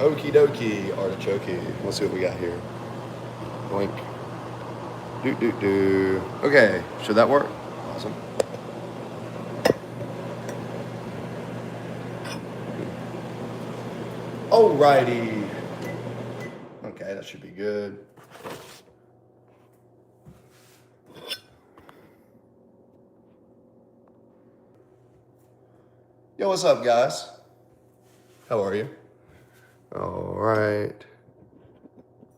Okie dokie, artichoke. Let's see what we got here. Blink. Do. Okay, should that work? Awesome. Alrighty. Okay, that should be good. Yo, what's up, guys? How are you? All right.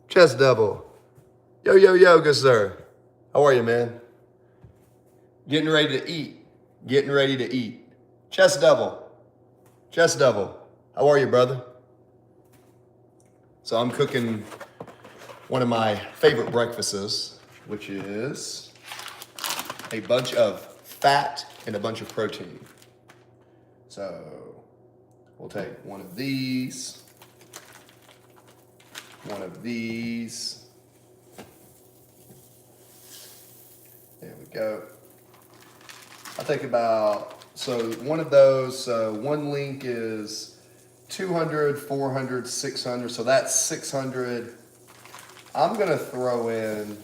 Chest double. Yo, good sir. How are you, man? Getting ready to eat. Getting ready to eat. Chest double. Chest double. How are you, brother? So I'm cooking one of my favorite breakfasts, which is a bunch of fat and a bunch of protein. So we'll take one of these, one of these. There we go. I think about, so one of those, one link is 200, 400, 600. So that's 600. I'm gonna throw in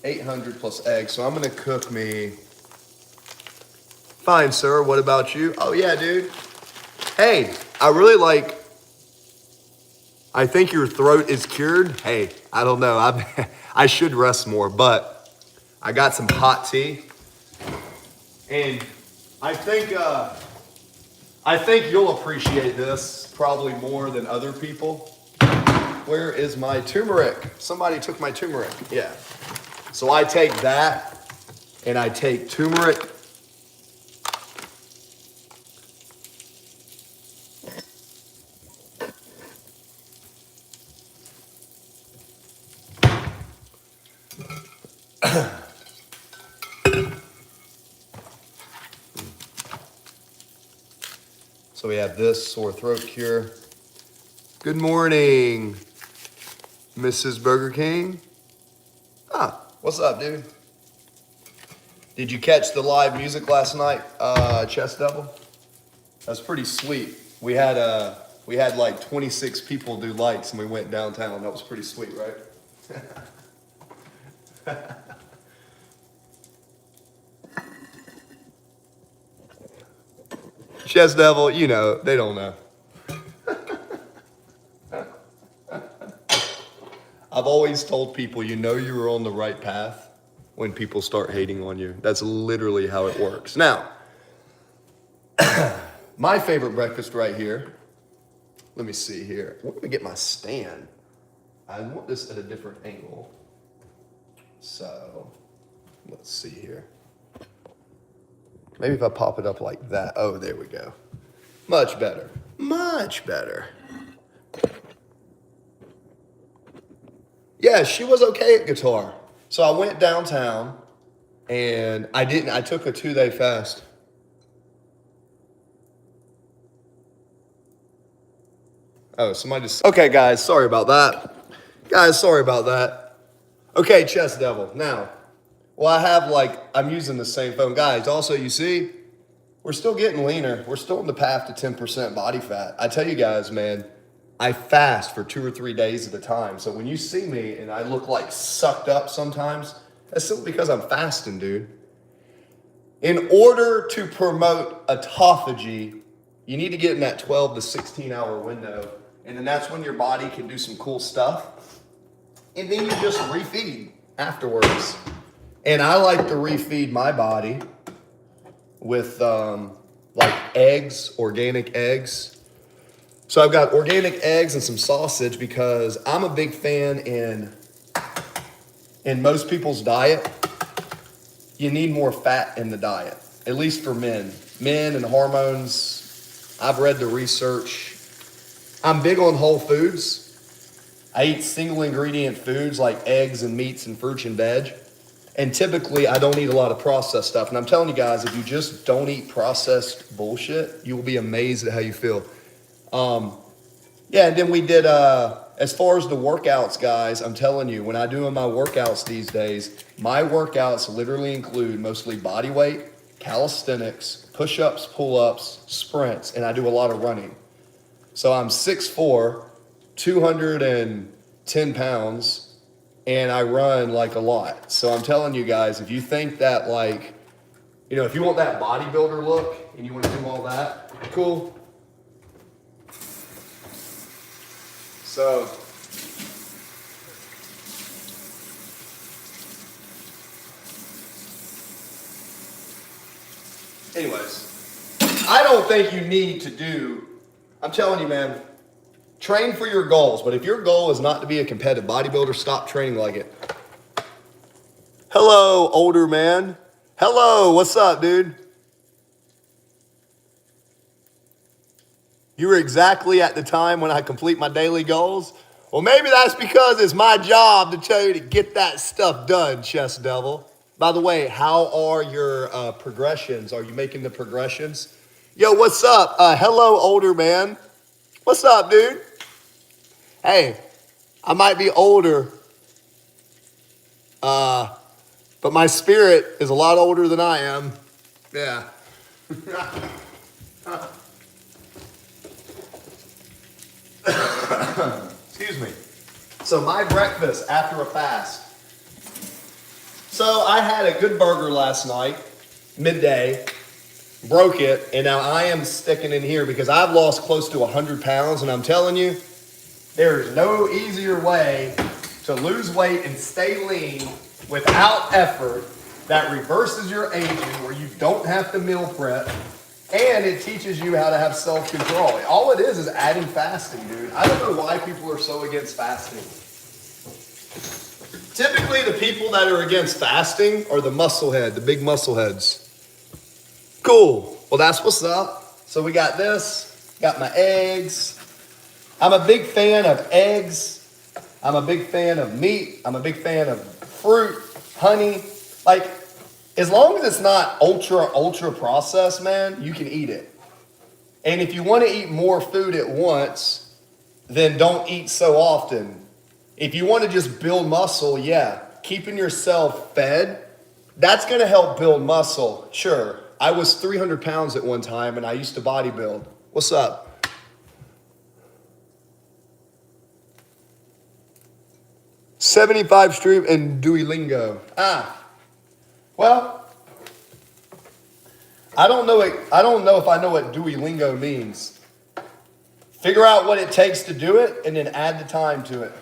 800 plus eggs. So I'm gonna cook me. Fine, sir. What about you? Oh yeah, dude. Hey, I really like, I think your throat is cured. Hey, I don't know. I should rest more, but I got some hot tea. And I think you'll appreciate this probably more than other people. Where is my turmeric? Somebody took my turmeric. Yeah. So I take that and I take turmeric. So we have this sore throat cure. Good morning, Mrs. Burger King. What's up, dude? Did you catch the live music last night, Chest Devil? That's pretty sweet. We had like 26 people do lights and we went downtown. That was pretty sweet, right? Chest Devil, you know, they don't know. I've always told people, you know you were on the right path when people start hating on you. That's literally how it works. Now, my favorite breakfast right here. Let me see here. Let me get my stand. I want this at a different angle. So, let's see here. Maybe if I pop it up like that. Oh, there we go. Much better. Much better. Yeah, she was okay at guitar. So I went downtown and I took a 2-day fast. Oh, somebody just, okay, guys, sorry about that. Okay, Chest Devil. Now, well, I'm using the same phone. Guys, also, you see, we're still getting leaner. We're still on the path to 10% body fat. I tell you guys, man, I fast for 2 or 3 days at a time. So when you see me and I look like sucked up sometimes, that's simply because I'm fasting, dude. In order to promote autophagy, you need to get in that 12 to 16 hour window. And then that's when your body can do some cool stuff. And then you just refeed afterwards. And I like to refeed my body with like eggs, organic eggs. So I've got organic eggs and some sausage because I'm a big fan in most people's diet. You need more fat in the diet, at least for men. Men and hormones, I've read the research. I'm big on whole foods. I eat single ingredient foods like eggs and meats and fruits and veg. And typically I don't eat a lot of processed stuff. And I'm telling you guys, if you just don't eat processed bullshit, you will be amazed at how you feel. Yeah, and then we did, as far as the workouts, guys, I'm telling you, when I do my workouts these days, my workouts literally include mostly body weight, calisthenics, push-ups, pull-ups, sprints, and I do a lot of running. So I'm 6'4", 210 pounds and I run like a lot. So I'm telling you guys, if you think that like, you know, if you want that bodybuilder look and you want to do all that, cool. So anyways, I don't think you need to do, I'm telling you, man, train for your goals. But if your goal is not to be a competitive bodybuilder, stop training like it. Hello, older man. Hello, what's up, dude? You were exactly at the time when I complete my daily goals. Well, maybe that's because it's my job to tell you to get that stuff done, chest devil. By the way, how are your progressions? Are you making the progressions? Yo, what's up? Hello, older man. What's up, dude? Hey, I might be older, but my spirit is a lot older than I am. Yeah. Excuse me. So my breakfast after a fast. So I had a good burger last night, midday, broke it, and now I am sticking in here because I've lost close to 100 pounds, and I'm telling you, there's no easier way to lose weight and stay lean without effort that reverses your aging, where you don't have to meal prep, and it teaches you how to have self-control. All it is adding fasting, dude. I don't know why people are so against fasting. Typically, the people that are against fasting are the musclehead, the big muscle heads. Cool. Well, that's what's up. So we got this, got my eggs. I'm a big fan of eggs. I'm a big fan of meat. I'm a big fan of fruit, honey. Like, as long as it's not ultra processed, man, you can eat it. And if you want to eat more food at once, then don't eat so often. If you want to just build muscle, yeah, keeping yourself fed, that's going to help build muscle. Sure, I was 300 pounds at one time, and I used to bodybuild. What's up? $75 Stroop and Duolingo. Well, I don't know if I know what Duolingo means. Figure out what it takes to do it, and then add the time to it.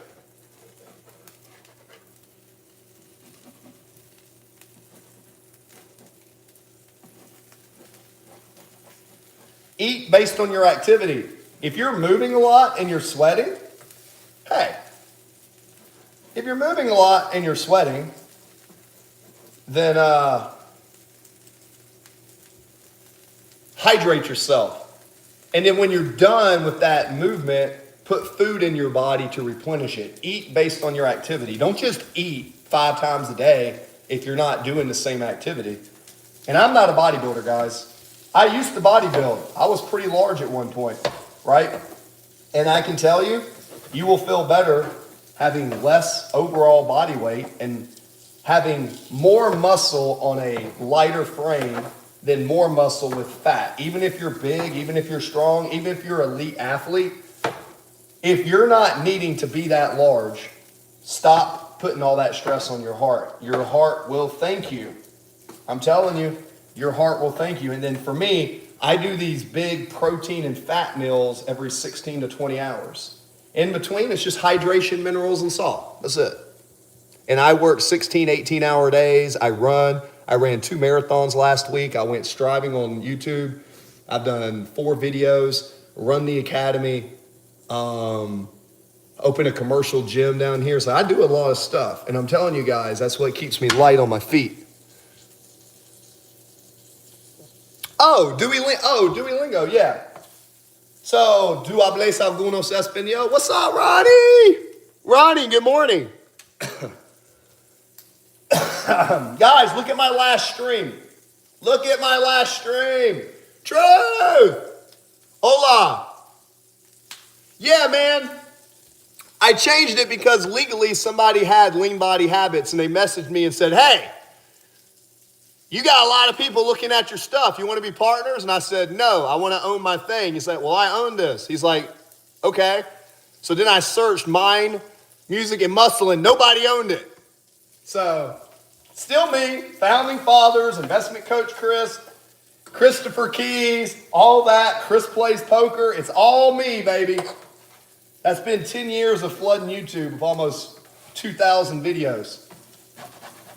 Eat based on your activity. If you're moving a lot and you're sweating, hey, if you're moving a lot and you're sweating, then hydrate yourself. And then when you're done with that movement, put food in your body to replenish it. Eat based on your activity. Don't just eat 5 times a day if you're not doing the same activity. And I'm not a bodybuilder, guys. I used to bodybuild. I was pretty large at one point, right? And I can tell you, you will feel better having less overall body weight and having more muscle on a lighter frame than more muscle with fat. Even if you're big, even if you're strong, even if you're an elite athlete, if you're not needing to be that large, stop putting all that stress on your heart. Your heart will thank you. I'm telling you. Your heart will thank you. And then for me, I do these big protein and fat meals every 16 to 20 hours. In between, it's just hydration, minerals, and salt. That's it. And I work 16, 18-hour days. I ran 2 marathons last week. I went striving on YouTube. I've done 4 videos, run the academy, open a commercial gym down here. So I do a lot of stuff. And I'm telling you guys, that's what keeps me light on my feet. Oh, Duolingo, yeah. So, ¿tú hablas algunos español? What's up, Ronnie? Ronnie, good morning. Guys, look at my last stream. Look at my last stream. True. Hola. Yeah, man. I changed it because legally somebody had lean body habits, and they messaged me and said, hey, you got a lot of people looking at your stuff. You want to be partners? And I said, no, I want to own my thing. He's like, well, I own this. He's like, okay. So then I searched mine, music and muscle, and nobody owned it. So still me, founding fathers, investment coach Chris, Christopher Keys, all that. Chris plays poker. It's all me, baby. That's been 10 years of flooding YouTube of almost 2,000 videos.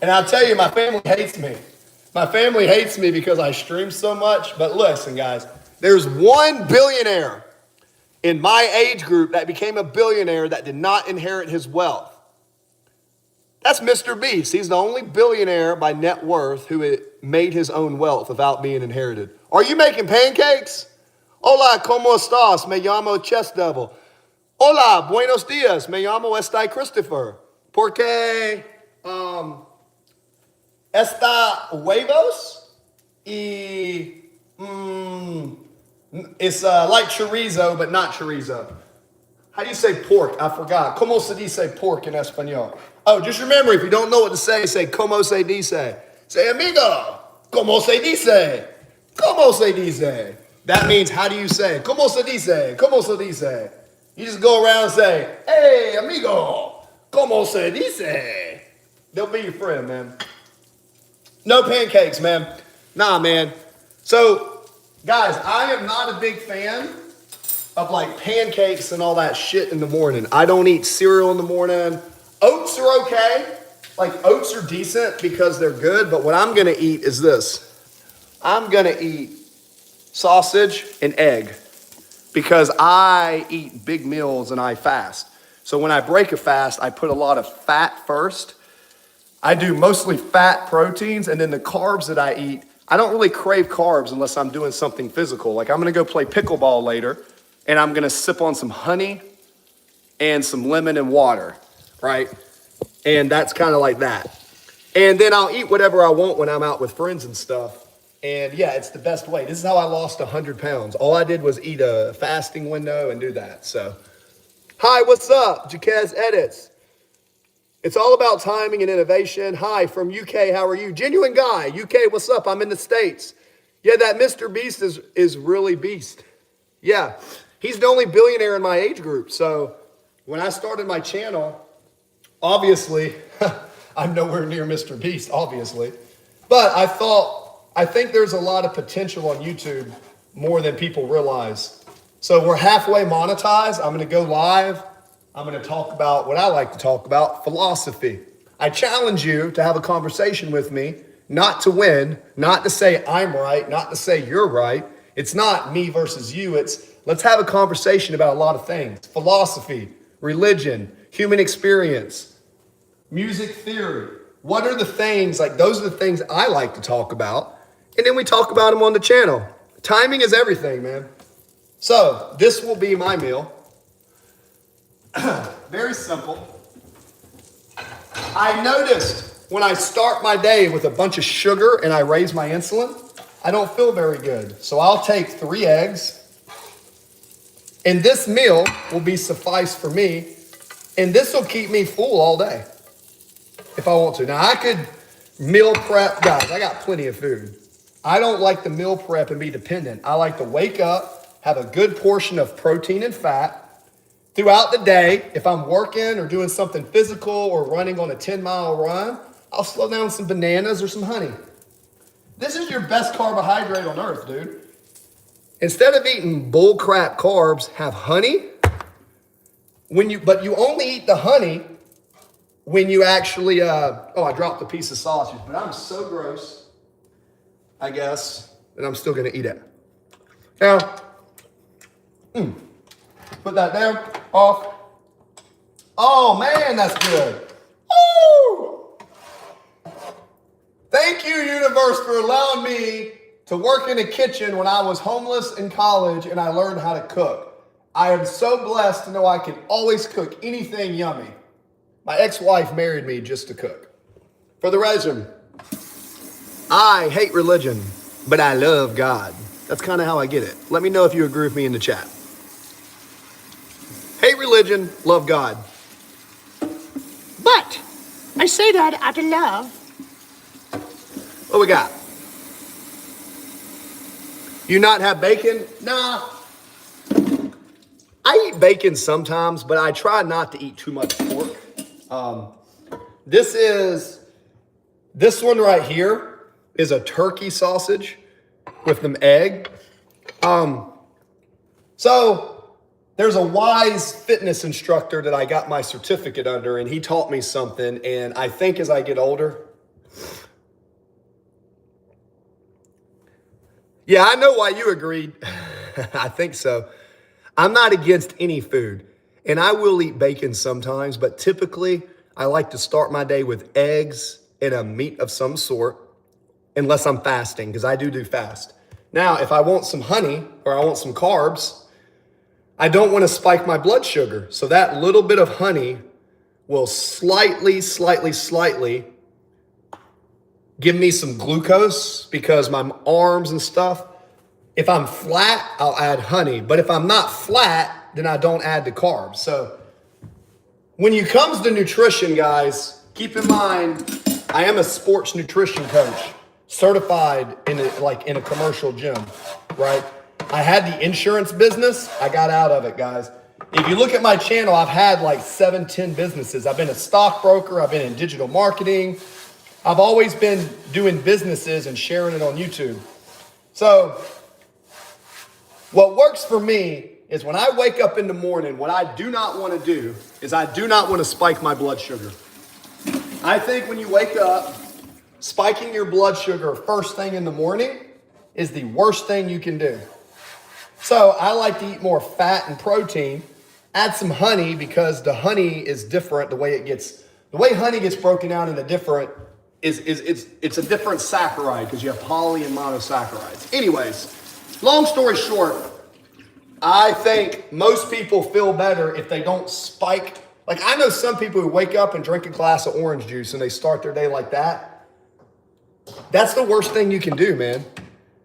And I'll tell you, my family hates me. My family hates me because I stream so much. But listen, guys, there's one billionaire in my age group that became a billionaire that did not inherit his wealth. That's Mr. Beast. He's the only billionaire by net worth who made his own wealth without being inherited. Are you making pancakes? Hola, ¿cómo estás? Me llamo Chess Devil. Hola, buenos días. Me llamo Christopher. Porque esta huevos y it's like chorizo, but not chorizo. How do you say pork? I forgot. ¿Cómo se dice pork in español? Oh, just remember, if you don't know what to say ¿cómo se dice? Say, amigo, ¿cómo se dice? ¿Cómo se dice? That means, how do you say? ¿Cómo se dice? ¿Cómo se dice? You just go around and say, hey, amigo, ¿cómo se dice? They'll be your friend, man. No pancakes, man. Nah, man. So, guys, I am not a big fan of like pancakes and all that shit in the morning. I don't eat cereal in the morning. Oats are okay. Like oats are decent because they're good, but what I'm gonna eat is this. I'm gonna eat sausage and egg because I eat big meals and I fast. So when I break a fast, I put a lot of fat first. I do mostly fat proteins, and then the carbs that I eat, I don't really crave carbs unless I'm doing something physical. Like I'm gonna go play pickleball later, and I'm gonna sip on some honey and some lemon and water, right? And that's kind of like that. And then I'll eat whatever I want when I'm out with friends and stuff. And yeah, it's the best way. This is how I lost 100 pounds. All I did was eat a fasting window and do that. So, hi, what's up? Jaquez Edits. It's all about timing and innovation. Hi, from UK, how are you? Genuine guy, UK, what's up? I'm in the States. Yeah, that Mr. Beast is really beast. Yeah, he's the only billionaire in my age group. So when I started my channel, obviously, I'm nowhere near Mr. Beast, obviously. But I think there's a lot of potential on YouTube, more than people realize. So we're halfway monetized. I'm gonna go live. I'm gonna talk about what I like to talk about, philosophy. I challenge you to have a conversation with me, not to win, not to say I'm right, not to say you're right. It's not me versus you. It's let's have a conversation about a lot of things. Philosophy, religion, human experience, music theory. What are the things, like those are the things I like to talk about. And then we talk about them on the channel. Timing is everything, man. So this will be my meal. Very simple. I noticed when I start my day with a bunch of sugar and I raise my insulin, I don't feel very good. So I'll take 3 eggs. And this meal will be suffice for me. And this will keep me full all day if I want to. Now I could meal prep. Guys, I got plenty of food. I don't like to meal prep and be dependent. I like to wake up, have a good portion of protein and fat. Throughout the day, if I'm working or doing something physical or running on a 10-mile run, I'll slow down some bananas or some honey. This is your best carbohydrate on earth, dude. Instead of eating bull crap carbs, have honey. But you only eat the honey when you actually, I dropped a piece of sausage, but I'm so gross, I guess, that I'm still gonna eat it. Now, put that there, off. Oh man, that's good. Woo! Thank you, universe, for allowing me to work in a kitchen when I was homeless in college and I learned how to cook. I am so blessed to know I can always cook anything yummy. My ex-wife married me just to cook. For the resume, I hate religion, but I love God. That's kind of how I get it. Let me know if you agree with me in the chat. Hate religion, love God. But I say that out of love. What we got? You not have bacon? Nah. I eat bacon sometimes, but I try not to eat too much pork. This one right here is a turkey sausage with them egg. So there's a wise fitness instructor that I got my certificate under, and he taught me something. And I think as I get older, yeah, I know why you agreed. I think so. I'm not against any food, and I will eat bacon sometimes, but typically I like to start my day with eggs and a meat of some sort, unless I'm fasting, because I do fast. Now, if I want some honey or I want some carbs, I don't want to spike my blood sugar. So that little bit of honey will slightly give me some glucose, because my arms and stuff, if I'm flat, I'll add honey. But if I'm not flat, then I don't add the carbs. So when it comes to nutrition, guys, keep in mind, I am a sports nutrition coach, certified in a commercial gym, right? I had the insurance business. I got out of it, guys. If you look at my channel, I've had like 7-10 businesses. I've been a stockbroker. I've been in digital marketing. I've always been doing businesses and sharing it on YouTube. So what works for me is when I wake up in the morning, what I do not want to do is I do not want to spike my blood sugar. I think when you wake up, spiking your blood sugar first thing in the morning is the worst thing you can do. So I like to eat more fat and protein, add some honey, because the honey is different. The way honey gets broken down into different it's a different saccharide, because you have poly and monosaccharides. Anyways, long story short, I think most people feel better if they don't spike. Like, I know some people who wake up and drink a glass of orange juice and they start their day like that. That's the worst thing you can do, man.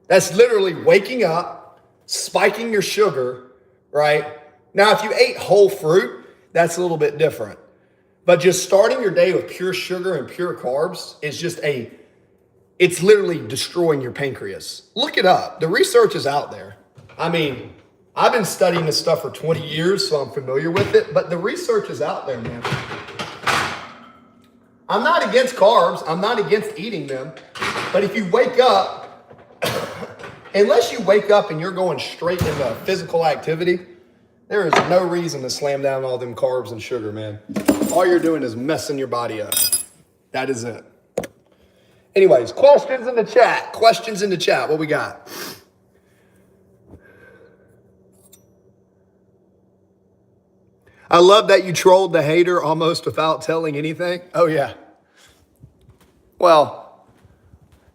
That's literally waking up, spiking your sugar, right? Now, if you ate whole fruit, that's a little bit different. But just starting your day with pure sugar and pure carbs is it's literally destroying your pancreas. Look it up. The research is out there. I mean, I've been studying this stuff for 20 years, so I'm familiar with it, but the research is out there, man. I'm not against carbs. I'm not against eating them. But if you wake up, unless you wake up and you're going straight into physical activity, there is no reason to slam down all them carbs and sugar, man. All you're doing is messing your body up. That is it. Anyways, questions in the chat. Questions in the chat. What we got? I love that you trolled the hater almost without telling anything. Oh, yeah. Well,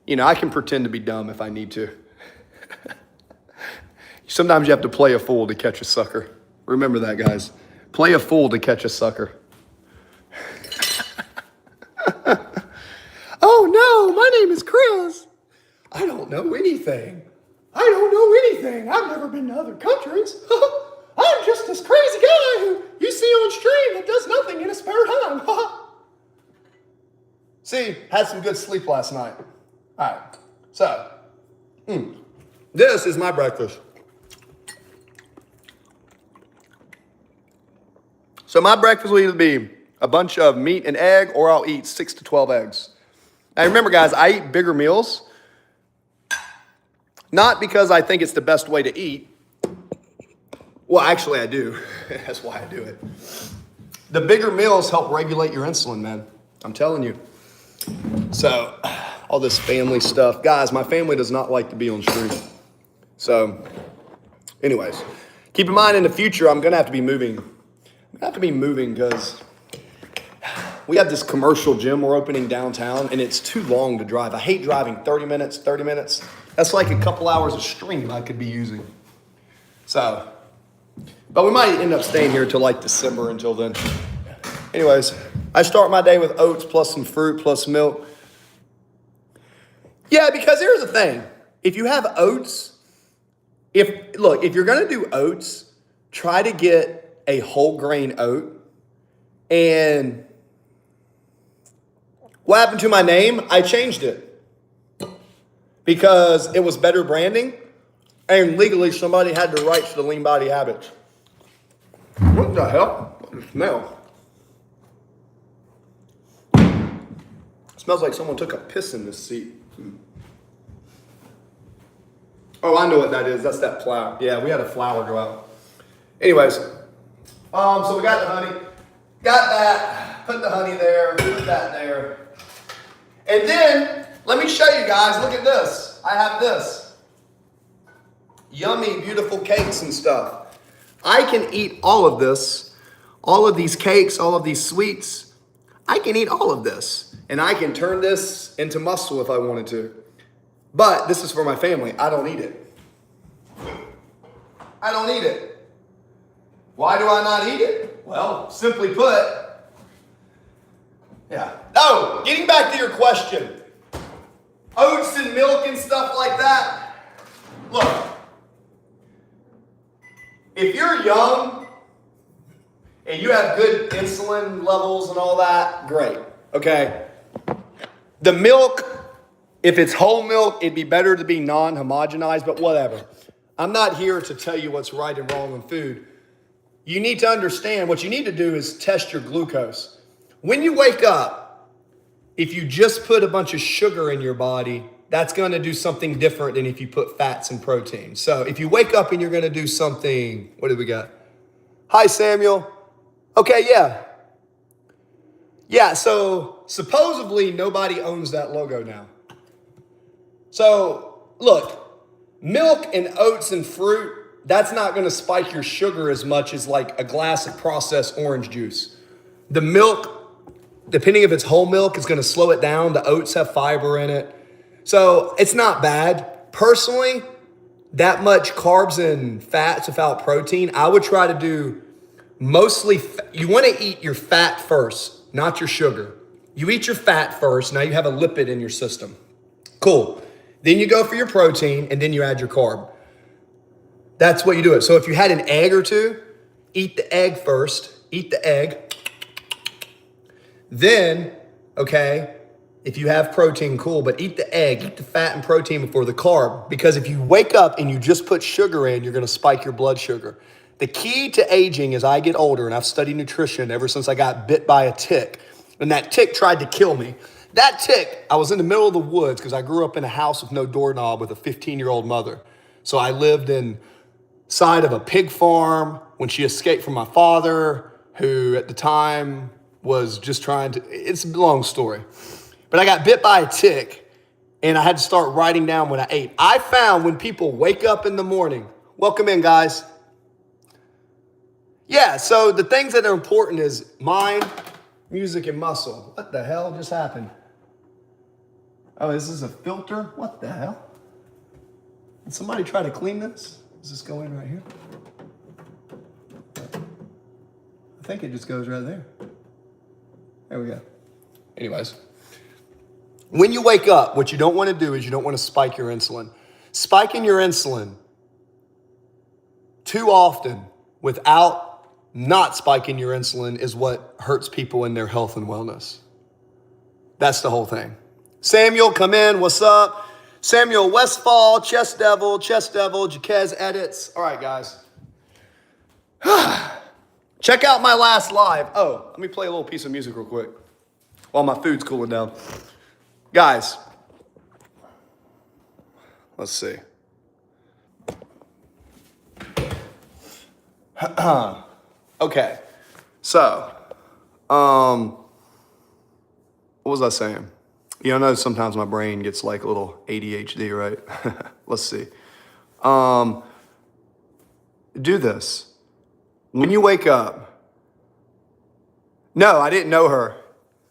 I can pretend to be dumb if I need to. Sometimes you have to play a fool to catch a sucker. Remember that, guys. Play a fool to catch a sucker. Oh, no, my name is Chris. I don't know anything. I've never been to other countries. I'm just this crazy guy who you see on stream that does nothing in his spare time. See, had some good sleep last night. All right, so this is my breakfast. So my breakfast will either be a bunch of meat and egg, or I'll eat 6 to 12 eggs. Now remember, guys, I eat bigger meals, not because I think it's the best way to eat. Well, actually, I do. That's why I do it. The bigger meals help regulate your insulin, man. I'm telling you. So, all this family stuff. Guys, my family does not like to be on stream. So, anyways, keep in mind in the future, I'm going to have to be moving. I'm going to have to be moving because we have this commercial gym we're opening downtown, and it's too long to drive. I hate driving 30 minutes. That's like a couple hours of stream I could be using. So, but we might end up staying here till like December until then. Anyways, I start my day with oats plus some fruit plus milk. Yeah, because here's the thing. If you have oats, if you're going to do oats, try to get a whole grain oat. And what happened to my name? I changed it because it was better branding. And legally, somebody had the rights to the Lean Body Habits. What the hell? What the smell? It smells like someone took a piss in this seat. Oh, I know what that is. That's that flour. Yeah, we had a flour go out. Anyways, so we got the honey. Got that. Put the honey there. Put that there. And then, let me show you guys. Look at this. I have this. Yummy, beautiful cakes and stuff. I can eat all of this. All of these cakes, all of these sweets. I can eat all of this. And I can turn this into muscle if I wanted to. But this is for my family. I don't eat it. I don't eat it. Why do I not eat it? Well, simply put, yeah. Oh, getting back to your question. Oats and milk and stuff like that. Look, if you're young and you have good insulin levels and all that, great. Okay. The milk, if it's whole milk, it'd be better to be non-homogenized, but whatever. I'm not here to tell you what's right and wrong in food. You need to understand what you need to do is test your glucose. When you wake up, if you just put a bunch of sugar in your body, that's going to do something different than if you put fats and protein. So if you wake up and you're going to do something, what do we got? Hi, Samuel. Okay, yeah. Yeah, so supposedly nobody owns that logo now. So look, milk and oats and fruit, that's not going to spike your sugar as much as like a glass of processed orange juice. The milk, depending if it's whole milk, is going to slow it down. The oats have fiber in it. So it's not bad. Personally, that much carbs and fats without protein, I would try to do mostly, you want to eat your fat first, not your sugar. You eat your fat first. Now you have a lipid in your system. Cool. Then you go for your protein and then you add your carb. That's what you do it. So if you had an egg or two, eat the egg first. Eat the egg. Then, okay, if you have protein, cool, but eat the egg, eat the fat and protein before the carb. Because if you wake up and you just put sugar in, you're going to spike your blood sugar. The key to aging as I get older, and I've studied nutrition ever since I got bit by a tick, and that tick tried to kill me. That tick, I was in the middle of the woods because I grew up in a house with no doorknob with a 15-year-old mother. So I lived inside of a pig farm when she escaped from my father, who at the time was just trying to, it's a long story. But I got bit by a tick and I had to start writing down what I ate. I found when people wake up in the morning, welcome in guys. Yeah, so the things that are important is mind, music, and muscle. What the hell just happened? Oh, is this a filter? What the hell? Did somebody try to clean this? Is this going right here? I think it just goes right there. There we go. Anyways, when you wake up, what you don't want to do is you don't want to spike your insulin. Spiking your insulin too often without not spiking your insulin is what hurts people in their health and wellness. That's the whole thing. Samuel, come in. What's up? Samuel Westfall, Chess Devil, Jaquez Edits. All right, guys. Check out my last live. Oh, let me play a little piece of music real quick while my food's cooling down. Guys, let's see. Okay, so, what was I saying? You know, sometimes my brain gets like a little ADHD, right? Let's see. Do this. When you wake up, no, I didn't know her.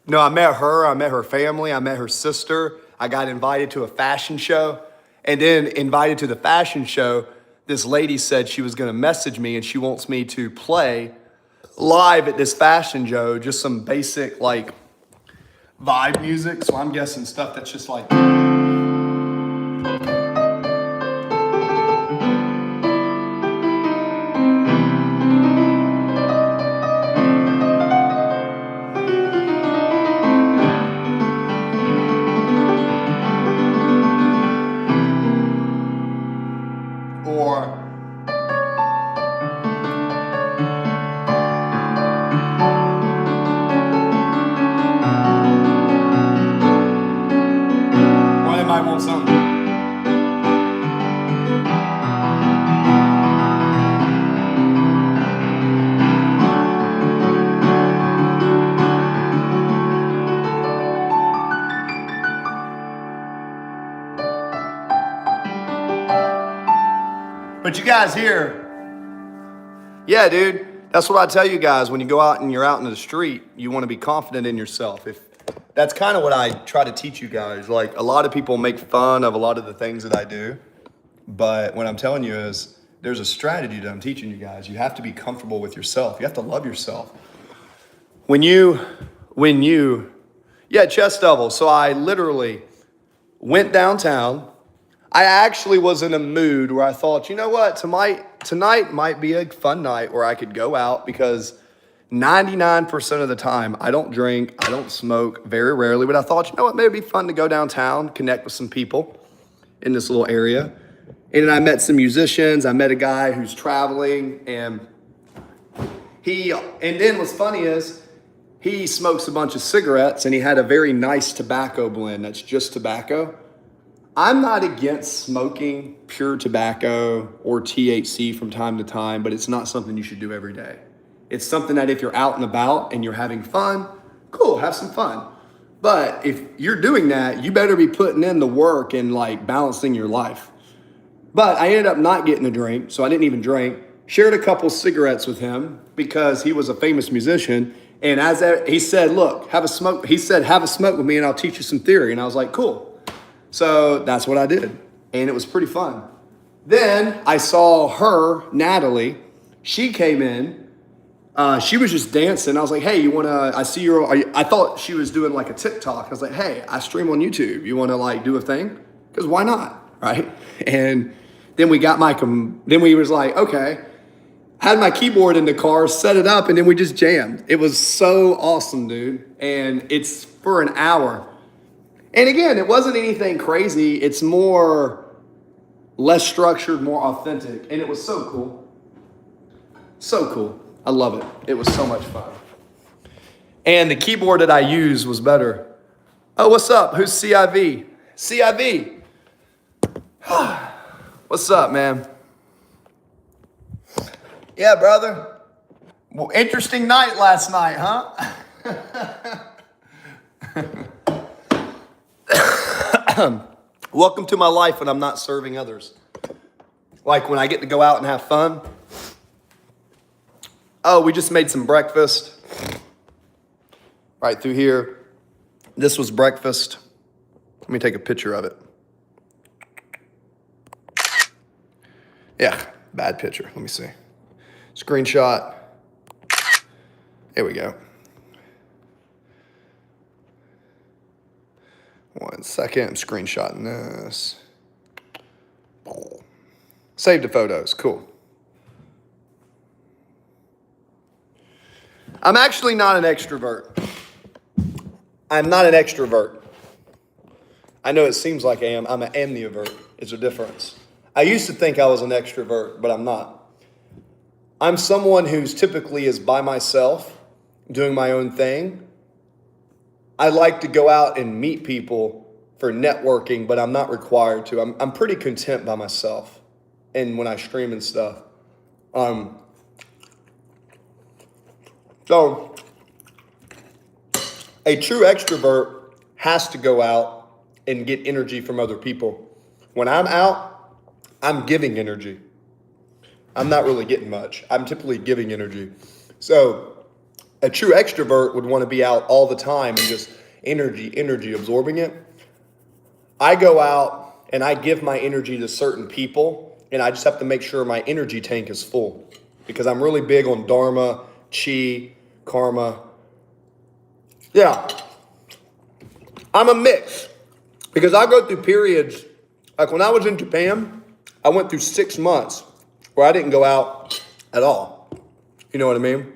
No, I met her family, I met her sister. I got invited to a fashion show. And then invited to the fashion show, this lady said she was gonna message me and she wants me to play live at this fashion show, just some basic like vibe music. So I'm guessing stuff that's just like, or But you guys here, yeah, dude, that's what I tell you guys. When you go out and you're out in the street, you want to be confident in yourself. That's kind of what I try to teach you guys. Like, a lot of people make fun of a lot of the things that I do. But what I'm telling you is there's a strategy that I'm teaching you guys. You have to be comfortable with yourself. You have to love yourself. Yeah, chest double. So I literally went downtown. I actually was in a mood where I thought, you know what, tonight might be a fun night where I could go out, because 99% of the time I don't drink, I don't smoke, very rarely, but I thought, you know what, maybe it'd be fun to go downtown, connect with some people in this little area. And then I met some musicians. I met a guy who's traveling, and then what's funny is he smokes a bunch of cigarettes, and he had a very nice tobacco blend that's just tobacco. I'm not against smoking pure tobacco or THC from time to time, but it's not something you should do every day. It's something that if you're out and about and you're having fun, cool, have some fun. But if you're doing that, you better be putting in the work and like balancing your life. But I ended up not getting a drink, so I didn't even drink. Shared a couple cigarettes with him because he was a famous musician. And he said, look, have a smoke. He said, have a smoke with me and I'll teach you some theory. And I was like, cool. So that's what I did. And it was pretty fun. Then I saw her, Natalie. She came in. She was just dancing. I was like, hey, I see I thought she was doing like a TikTok. I was like, hey, I stream on YouTube. You want to like do a thing? Because why not, right? And then we was like, okay. Had my keyboard in the car, set it up, and then we just jammed. It was so awesome, dude. And it's for an hour. And again, it wasn't anything crazy. It's more less structured, more authentic. And it was so cool. So cool. I love it. It was so much fun. And the keyboard that I used was better. Oh, what's up? Who's CIV? CIV. What's up, man? Yeah, brother. Well, interesting night last night, huh? Welcome to my life when I'm not serving others. Like when I get to go out and have fun. Oh, we just made some breakfast. Right through here. This was breakfast. Let me take a picture of it. Yeah, bad picture. Let me see. Screenshot. Here we go. 1 second, I'm screenshotting this. Save the photos, cool. I'm actually not an extrovert. I'm not an extrovert. I know it seems like I am. I'm an ambivert. It's a difference. I used to think I was an extrovert, but I'm not. I'm someone who's typically is by myself, doing my own thing. I like to go out and meet people for networking, but I'm not required to. I'm pretty content by myself, and when I stream and stuff. So a true extrovert has to go out and get energy from other people. When I'm out, I'm giving energy. I'm not really getting much. I'm typically giving energy. So a true extrovert would want to be out all the time and just energy, absorbing it. I go out and I give my energy to certain people, and I just have to make sure my energy tank is full, because I'm really big on dharma, chi, karma. Yeah. I'm a mix, because I go through periods. Like when I was in Japan, I went through 6 months where I didn't go out at all. You know what I mean?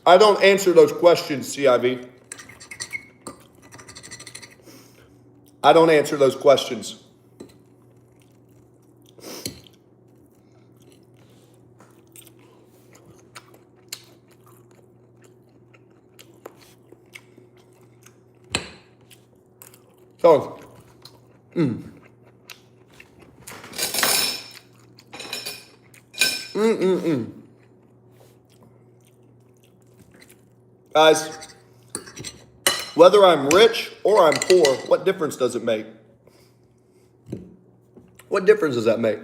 I don't answer those questions, CIV. I don't answer those questions. So, Guys, Whether I'm rich or I'm poor, what difference does it make? What difference does that make?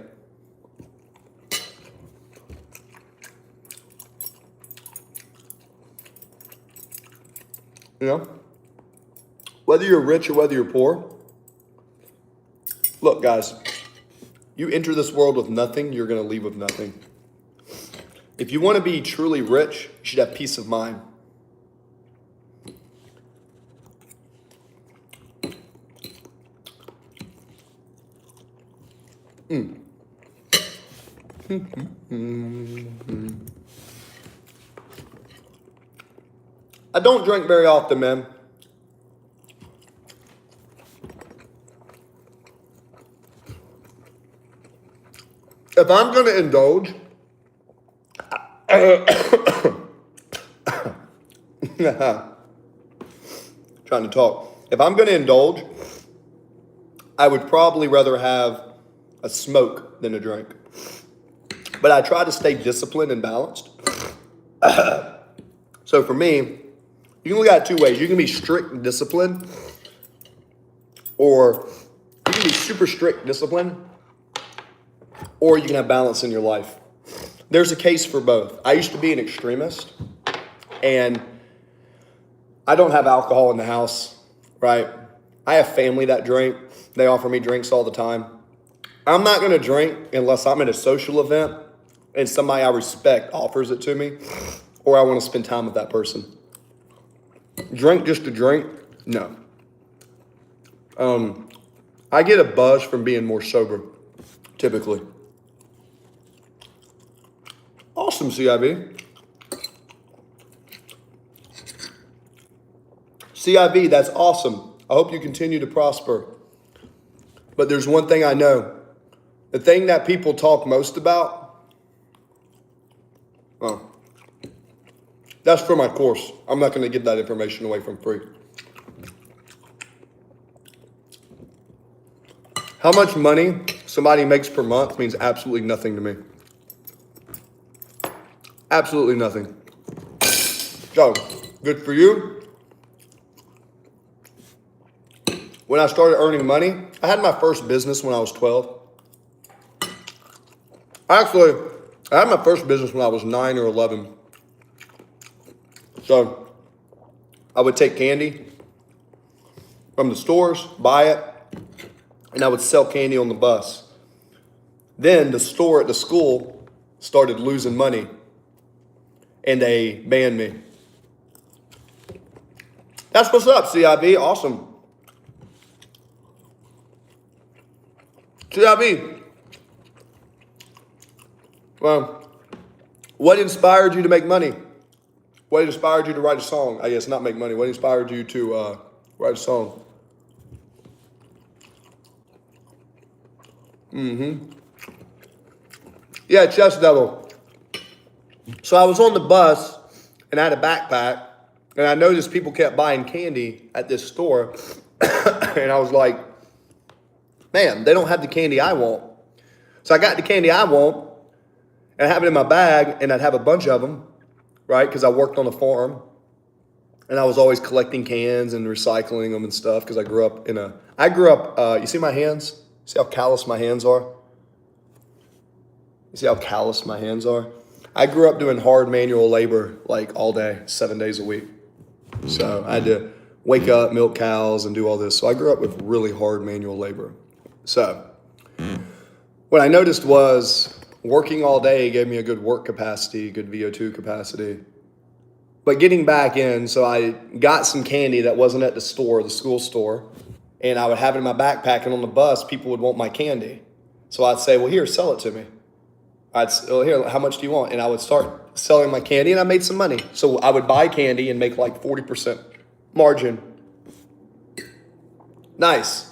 You know? Whether you're rich or whether you're poor, look, guys, you enter this world with nothing, you're going to leave with nothing. If you want to be truly rich, you should have peace of mind. I don't drink very often, man. If I'm going to indulge, trying to talk. If I'm going to indulge, I would probably rather have a smoke than a drink. But I try to stay disciplined and balanced. So for me, you can look at it two ways. You can be strict and disciplined, or you can be super strict and disciplined, or you can have balance in your life. There's a case for both. I used to be an extremist, and I don't have alcohol in the house, right? I have family that drink. They offer me drinks all the time. I'm not going to drink unless I'm at a social event and somebody I respect offers it to me, or I want to spend time with that person. Drink just to drink? No. I get a buzz from being more sober, typically. Awesome, CIV. CIV, that's awesome. I hope you continue to prosper. But there's one thing I know. The thing that people talk most about, that's for my course. I'm not going to give that information away for free. How much money somebody makes per month means absolutely nothing to me. Absolutely nothing. So, good for you. When I started earning money, I had my first business when I was 12. Actually, I had my first business when I was 9 or 11. So, I would take candy from the stores, buy it, and I would sell candy on the bus. Then the store at the school started losing money, and they banned me. That's what's up, CIB. Awesome. CIB. Well, what inspired you to make money? What inspired you to write a song? I guess not make money. What inspired you to write a song? Yeah, chest devil. So I was on the bus and I had a backpack, and I noticed people kept buying candy at this store. And I was like, man, they don't have the candy I want. So I got the candy I want, and I have it in my bag, and I'd have a bunch of them, right? Because I worked on a farm, and I was always collecting cans and recycling them and stuff, because I grew up, you see my hands? See how callous my hands are? You see how callous my hands are? I grew up doing hard manual labor like all day, 7 days a week. So I had to wake up, milk cows, and do all this. So I grew up with really hard manual labor. So what I noticed was working all day gave me a good work capacity, good VO2 capacity. But getting back in, so I got some candy that wasn't at the store, the school store, and I would have it in my backpack, and on the bus, people would want my candy. So I'd say, well, here, sell it to me. I'd say, well, here, how much do you want? And I would start selling my candy, and I made some money. So I would buy candy and make like 40% margin. Nice.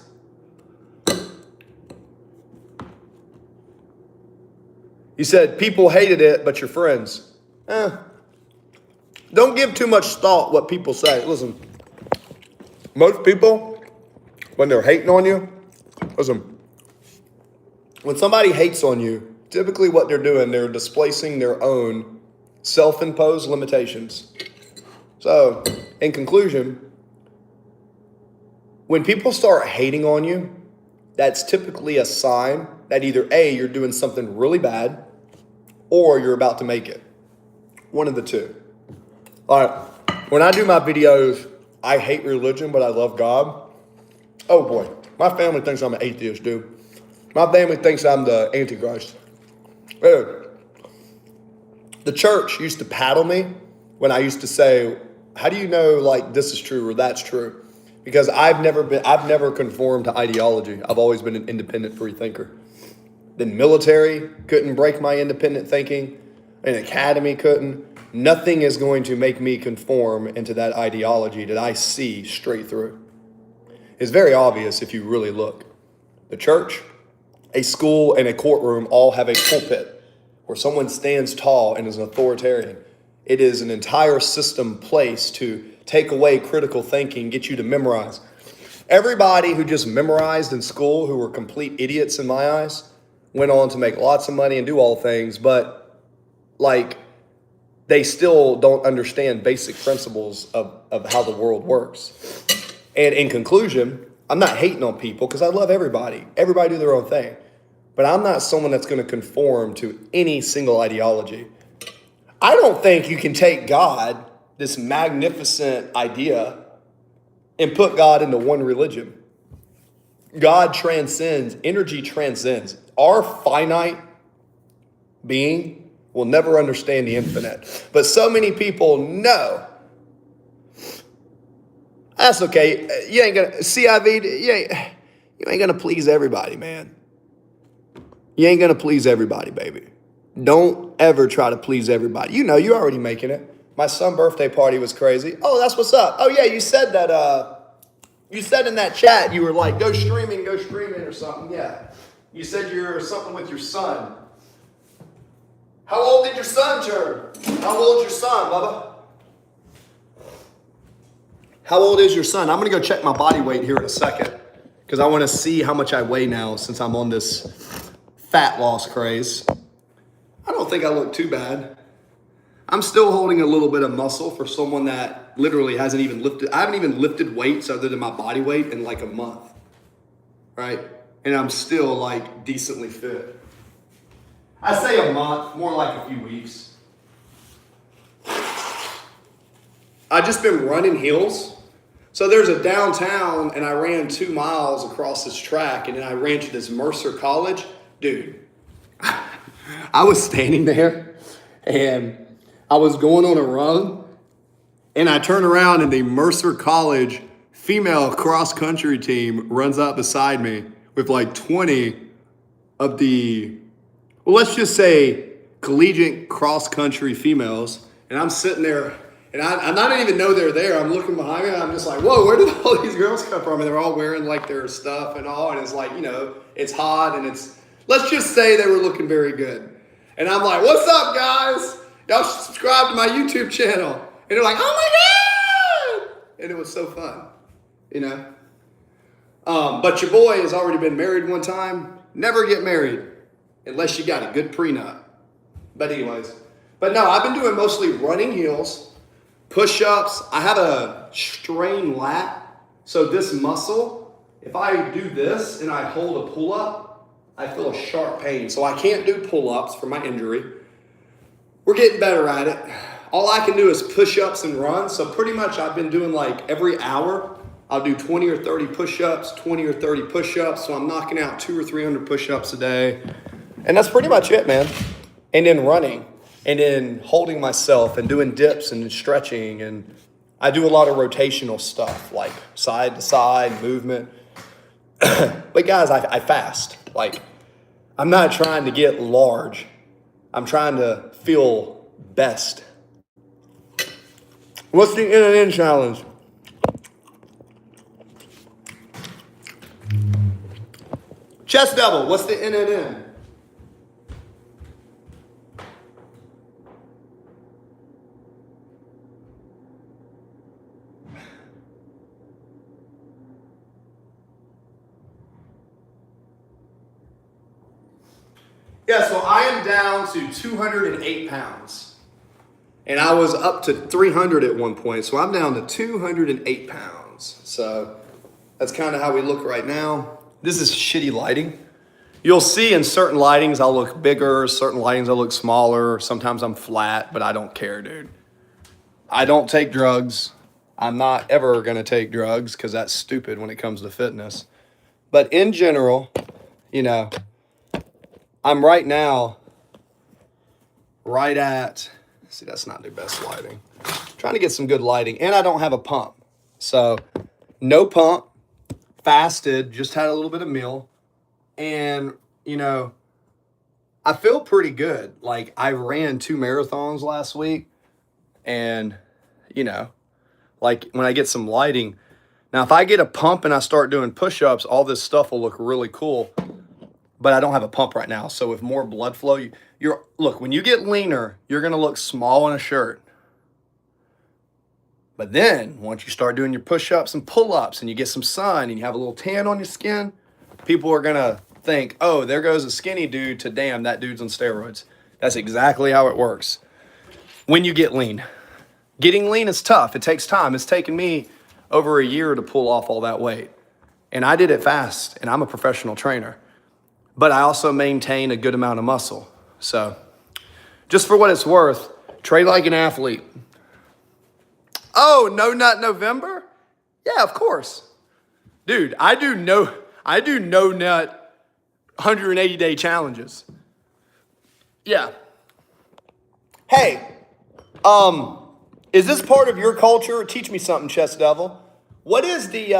You said people hated it, but your friends. Don't give too much thought what people say. Listen, most people, when they're hating on you, listen, when somebody hates on you, typically what they're doing, they're displacing their own self-imposed limitations. So, in conclusion, When people start hating on you, that's typically a sign that either A, you're doing something really bad, or you're about to make it. One of the two. All right, when I do my videos, I hate religion, but I love God. Oh boy, my family thinks I'm an atheist, dude. My family thinks I'm the Antichrist. Dude, the church used to paddle me when I used to say, how do you know like this is true or that's true? Because I've never conformed to ideology. I've always been an independent free thinker. The military couldn't break my independent thinking. An academy couldn't. Nothing is going to make me conform into that ideology that I see straight through. It's very obvious if you really look. The church, a school, and a courtroom all have a pulpit where someone stands tall and is an authoritarian. It is an entire system placed to take away critical thinking, get you to memorize. Everybody who just memorized in school, who were complete idiots in my eyes, went on to make lots of money and do all things, but like they still don't understand basic principles of how the world works. And in conclusion, I'm not hating on people because I love everybody. Everybody do their own thing. But I'm not someone that's going to conform to any single ideology. I don't think you can take God, this magnificent idea, and put God into one religion. God transcends, energy transcends. Our finite being will never understand the infinite. But so many people know. That's okay. You ain't gonna CIV. You ain't gonna please everybody, man. You ain't gonna please everybody, baby. Don't ever try to please everybody. You know you're already making it. My son's birthday party was crazy. Oh, that's what's up. Oh yeah, you said that. You said in that chat you were like, go streaming or something. Yeah. You said you're something with your son. How old did your son turn? How old is your son, Bubba? How old is your son? I'm going to go check my body weight here in a second because I want to see how much I weigh now since I'm on this fat loss craze. I don't think I look too bad. I'm still holding a little bit of muscle for someone that literally hasn't even lifted. I haven't even lifted weights other than my body weight in like a month, right? And I'm still like decently fit. I say a month, more like a few weeks. I've just been running hills. So there's a downtown and I ran 2 miles across this track and then I ran to this Mercer College. Dude, I was standing there and I was going on a run and I turned around and the Mercer College female cross country team runs out beside me with like 20 of the, well, let's just say collegiate cross country females. And I'm sitting there and I don't even know they're there. I'm looking behind me and I'm just like, whoa, where did all these girls come from? And they're all wearing like their stuff and all. And it's like, you know, it's hot and it's, let's just say they were looking very good. And I'm like, what's up, guys? Y'all should subscribe to my YouTube channel. And they're like, oh my God. And it was so fun, you know. But your boy has already been married one time. Never get married unless you got a good prenup. But anyways, but no, I've been doing mostly running heels, push-ups. I have a strained lat. So this muscle, if I do this and I hold a pull-up, I feel a sharp pain. So I can't do pull-ups for my injury. We're getting better at it. All I can do is push-ups and run. So pretty much I've been doing like every hour, I'll do 20 or 30 push-ups, 20 or 30 push-ups. So I'm knocking out 200 or 300 push-ups a day. And that's pretty much it, man. And then running. And then holding myself and doing dips and stretching. And I do a lot of rotational stuff, like side to side movement. But guys, I fast. Like, I'm not trying to get large. I'm trying to feel best. What's the in and in challenge? Chest double, what's the in and in? Yeah, so I am down to 208 pounds. And I was up to 300 at one point. So I'm down to 208 pounds. So That's kind of how we look right now. This is shitty lighting. You'll see in certain lightings I'll look bigger, certain lightings I'll look smaller. Sometimes I'm flat, but I don't care, dude. I don't take drugs. I'm not ever gonna take drugs because that's stupid when it comes to fitness. But in general, you know, I'm right now right at, see, that's not the best lighting. Trying to get some good lighting, and I don't have a pump. So no pump, fasted, just had a little bit of meal. And, you know, I feel pretty good. Like, I ran 2 marathons last week. And, you know, like when I get some lighting. Now, if I get a pump and I start doing push-ups, all this stuff will look really cool. But I don't have a pump right now. So with more blood flow, look, when you get leaner, you're going to look small in a shirt. But then once you start doing your push-ups and pull-ups and you get some sun and you have a little tan on your skin, people are going to think, oh, there goes a skinny dude to damn, that dude's on steroids. That's exactly how it works. When you get lean. Getting lean is tough. It takes time. It's taken me over a year to pull off all that weight. And I did it fast, and I'm a professional trainer. But I also maintain a good amount of muscle. So just for what it's worth, trade like an athlete. Oh, no nut November? Yeah, of course. Dude, I do no nut 180-day challenges. Yeah. Hey, is this part of your culture? Teach me something, Chess Devil. What is the,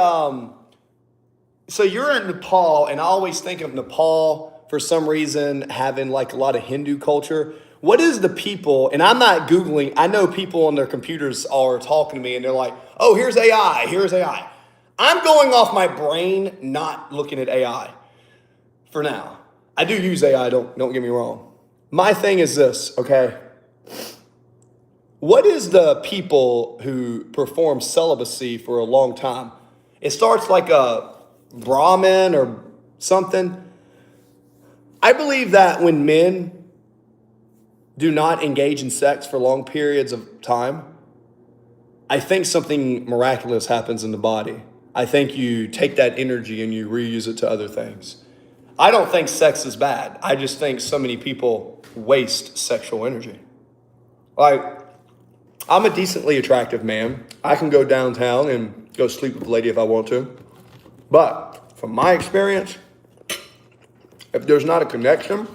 so you're in Nepal, and I always think of Nepal for some reason having like a lot of Hindu culture. What is the people, and I'm not Googling, I know people on their computers are talking to me and they're like, oh, here's AI, here's AI. I'm going off my brain, not looking at AI for now. I do use AI, don't get me wrong. My thing is this, okay? What is the people who perform celibacy for a long time? It starts like a Brahmin or something. I believe that when men do not engage in sex for long periods of time, I think something miraculous happens in the body. I think you take that energy and you reuse it to other things. I don't think sex is bad. I just think so many people waste sexual energy. Like, I'm a decently attractive man. I can go downtown and go sleep with a lady if I want to. But from my experience, if there's not a connection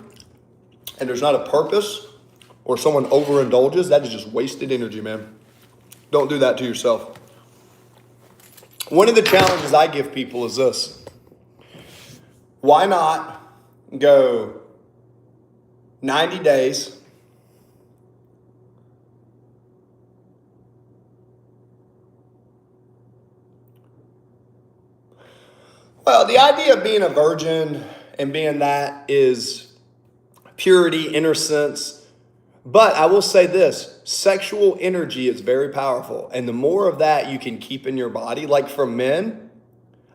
and there's not a purpose or someone overindulges, that is just wasted energy, man. Don't do that to yourself. One of the challenges I give people is this. Why not go 90 days Well, the idea of being a virgin and being that is purity, innocence. But I will say this, sexual energy is very powerful. And the more of that you can keep in your body, like for men,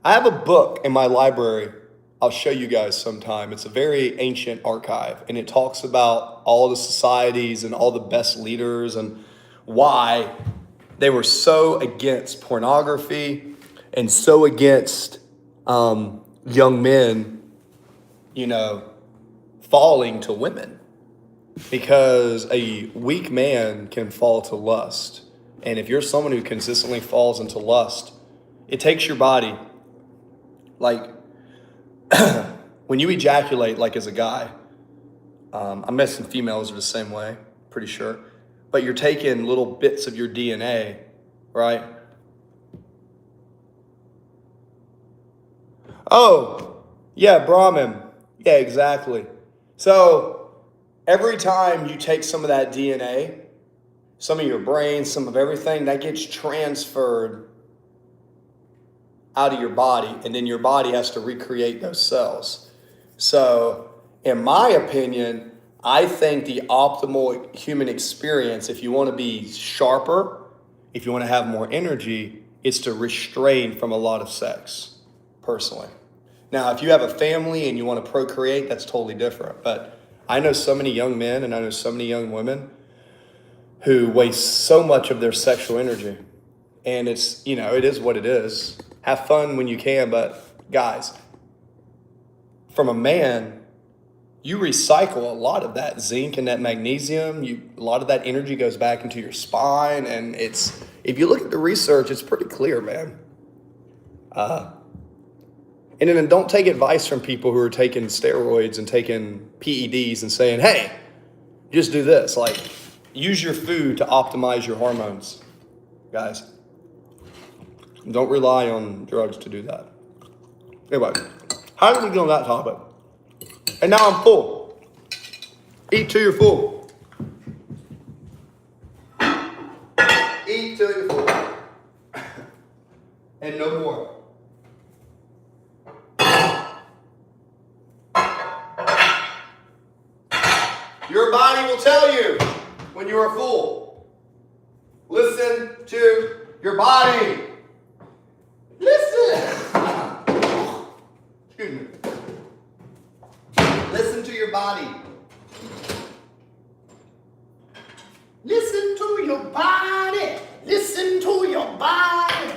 I have a book in my library. I'll show you guys sometime. It's a very ancient archive, and it talks about all the societies and all the best leaders and why they were so against pornography and so against young men, falling to women. Because a weak man can fall to lust. And if you're someone who consistently falls into lust, it takes your body, like, when you ejaculate, like as a guy, I'm guessing females are the same way, pretty sure. But you're taking little bits of your DNA, right? Oh, yeah, Brahmin. Yeah, exactly. So every time you take some of that DNA, some of your brain, some of everything, that gets transferred out of your body, and then your body has to recreate those cells. So in my opinion, I think the optimal human experience, if you want to be sharper, if you want to have more energy, is to restrain from a lot of sex, personally. Now, if you have a family and you want to procreate, that's totally different. But I know so many young men and I know so many young women who waste so much of their sexual energy. And it's, it is what it is. have fun when you can, but guys, from a man, you recycle a lot of that zinc and that magnesium. A lot of that energy goes back into your spine, and if you look at the research, it's pretty clear, man. And then don't take advice from people who are taking steroids and taking PEDs and saying, hey, just do this. Like, use your food to optimize your hormones, guys. Don't rely on drugs to do that. Anyway, how did we get on that topic? And now I'm full. Eat till you're full. Eat till you're full. And no more. Your body will tell you when you are full. Listen to your body. Listen. Excuse me. Listen to your body. Listen to your body. Listen to your body.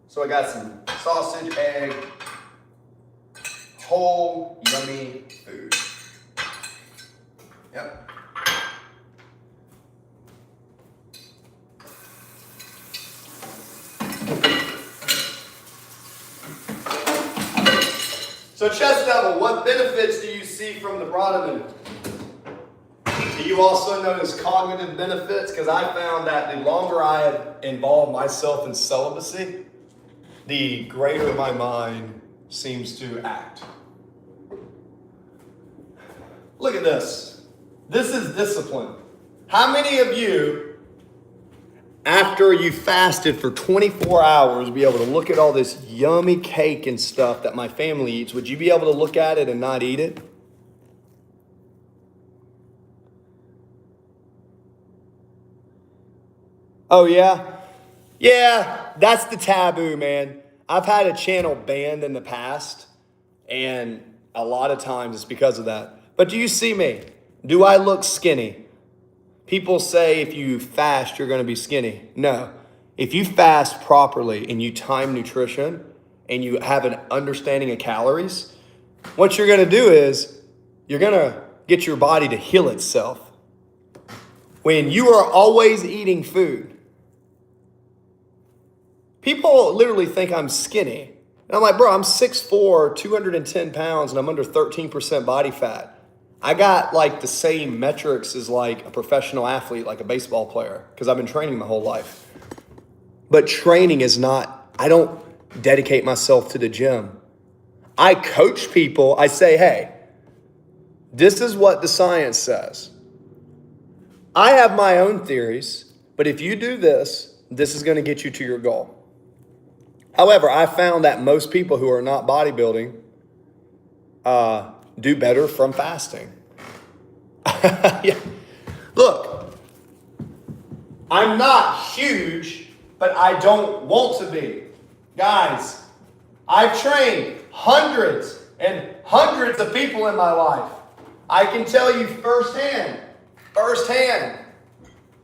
So I got some sausage, egg, whole, yummy food. Yep. So chest level, what benefits do you see from the Brahman? Do you also notice cognitive benefits? Because I found that the longer I have involved myself in celibacy, the greater my mind seems to act. Look at this. This is discipline. How many of you, after you fasted for 24 hours, be able to look at all this yummy cake and stuff that my family eats? Would you be able to look at it and not eat it? Oh, yeah? Yeah, that's the taboo, man. I've had a channel banned in the past, and a lot of times it's because of that. But do you see me? Do I look skinny? People say if you fast, you're going to be skinny. No. If you fast properly and you time nutrition and you have an understanding of calories, what you're going to do is you're going to get your body to heal itself. When you are always eating food, people literally think I'm skinny. And I'm like, bro, I'm 6'4", 210 pounds, and I'm under 13% body fat. I got like the same metrics as like a professional athlete, like a baseball player, because I've been training my whole life. But training is not, I don't dedicate myself to the gym. I coach people. I say, hey, this is what the science says. I have my own theories, but if you do this, this is going to get you to your goal. However, I found that most people who are not bodybuilding do better from fasting. Yeah. Look, I'm not huge, but I don't want to be. Guys, I've trained hundreds and hundreds of people in my life. I can tell you firsthand,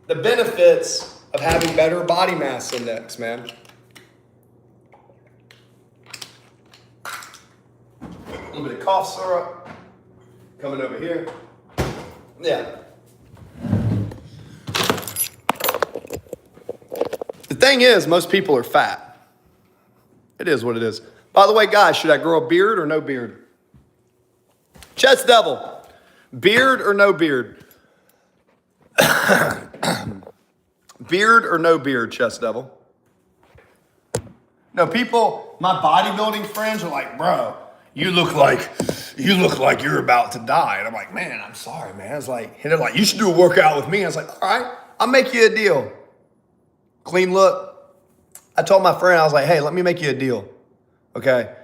the benefits of having better body mass index, man. A little bit of cough syrup coming over here. Yeah. The thing is, most people are fat. It is what it is. By the way, guys, should I grow a beard or no beard? Chest devil, beard or no beard? Beard or no beard, chest devil? No, people, my bodybuilding friends are like, bro, you look like you're about to die. And I'm like, man, I'm sorry, man. It's like, and they're like, you should do a workout with me. And I was like, all right, I'll make you a deal. Clean look. I told my friend, I was like, hey, let me make you a deal. Okay.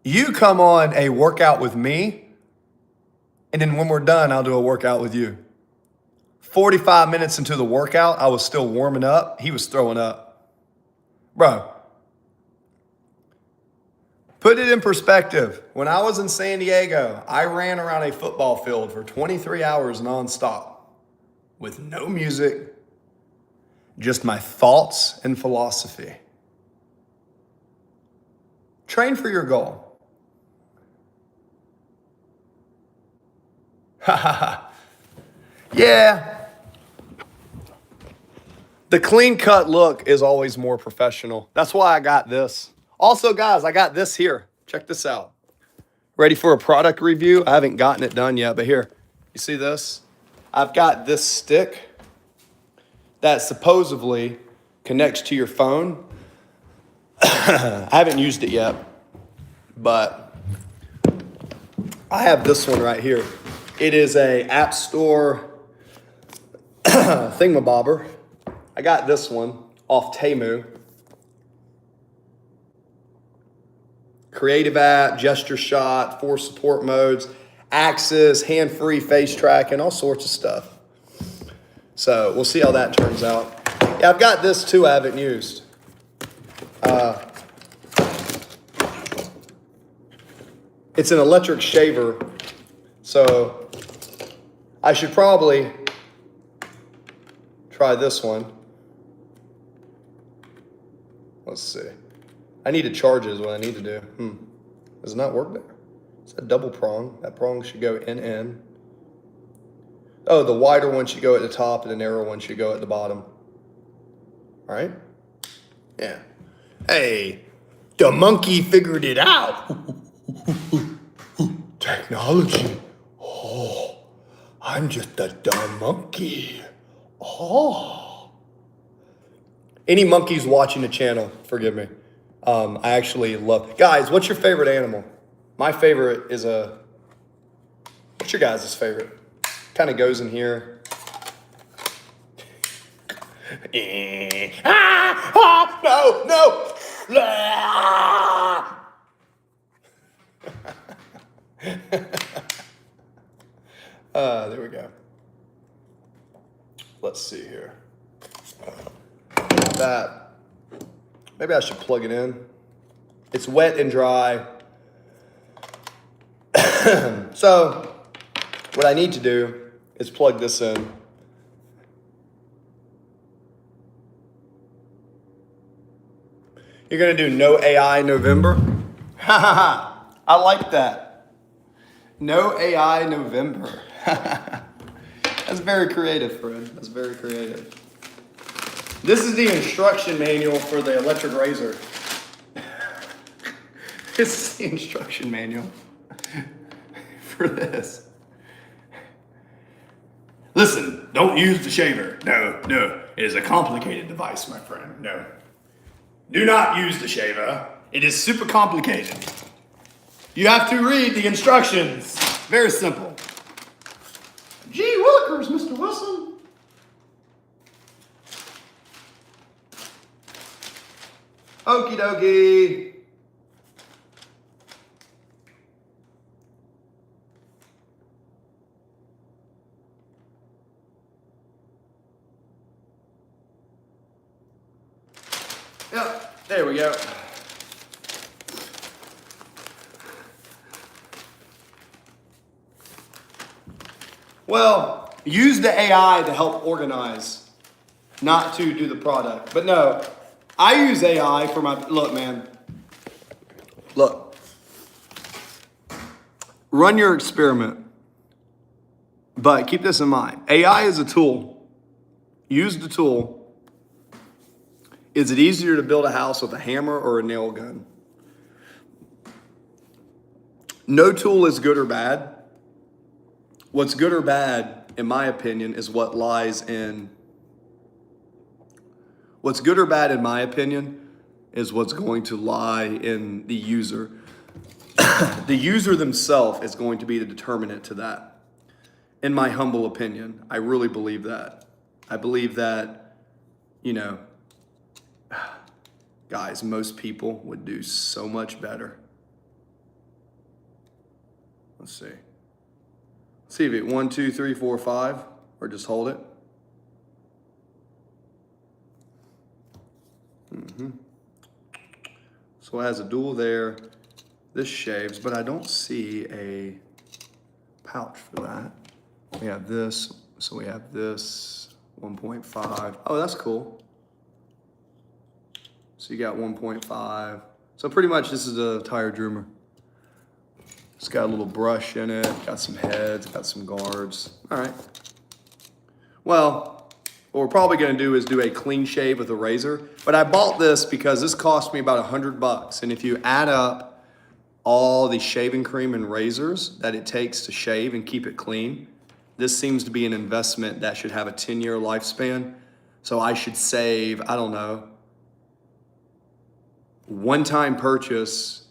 You come on a workout with me, and then when we're done, I'll do a workout with you. 45 minutes into the workout, I was still warming up. He was throwing up. Bro, put it in perspective. When I was in San Diego, I ran around a football field for 23 hours nonstop with no music, just my thoughts and philosophy. Train for your goal. Ha ha ha. Yeah. The clean cut look is always more professional. That's why I got this. Also, guys, I got this here. Check this out. Ready for a product review? I haven't gotten it done yet, but here, you see this? I've got this stick that supposedly connects to your phone. I haven't used it yet, but I have this one right here. It is a App Store thingamabobber. I got this one off Temu. Creative app, gesture shot, 4 support modes, axis, hand-free face tracking, all sorts of stuff. So we'll see how that turns out. Yeah, I've got this too I haven't used. It's an electric shaver, so I should probably try this one. Let's see. I need to charge it is what I need to do. Does it not work there? It's a double prong. That prong should go in. Oh, the wider one should go at the top and the narrow one should go at the bottom. All right? Yeah. Hey, the monkey figured it out. Technology. Oh, I'm just a dumb monkey. Oh. Any monkeys watching the channel, forgive me. I actually love... Guys, what's your favorite animal? My favorite is a... What's your guys' favorite? Kind of goes in here. No! There we go. Let's see here. That... Maybe I should plug it in. It's wet and dry. So, what I need to do is plug this in. You're gonna do no AI November? Ha ha ha! I like that. No AI November. That's very creative, Fred. That's very creative. This is the instruction manual for the electric razor. This is the instruction manual for this. Listen, don't use the shaver. No, it is a complicated device, my friend. No. Do not use the shaver. It is super complicated. You have to read the instructions. Very simple. Gee willikers, Mr. Wilson. Okie dokie. Yep, there we go. Well, use the AI to help organize, not to do the product. But no, I use AI for my, look, man. Look. Run your experiment. But keep this in mind. AI is a tool. Use the tool. Is it easier to build a house with a hammer or a nail gun? No tool is good or bad. What's good or bad, in my opinion, is what lies in... What's good or bad, in my opinion, is what's going to lie in the user. The user themselves is going to be the determinant to that. In my humble opinion, I really believe that. I believe that, you know, guys, most people would do so much better. Let's see. Let's see if it 1, 2, 3, 4, 5, or just hold it. So it has a dual there. This shaves, but I don't see a pouch for that. We have this, so we have this 1.5. Oh, that's cool. So you got 1.5. So pretty much this is a tire droomer. It's got a little brush in it, got some heads, got some guards. All right. Well, what we're probably gonna do is do a clean shave with a razor. But I bought this because this cost me about $100. And if you add up all the shaving cream and razors that it takes to shave and keep it clean, this seems to be an investment that should have a 10-year lifespan. So I should save, I don't know, one-time purchase,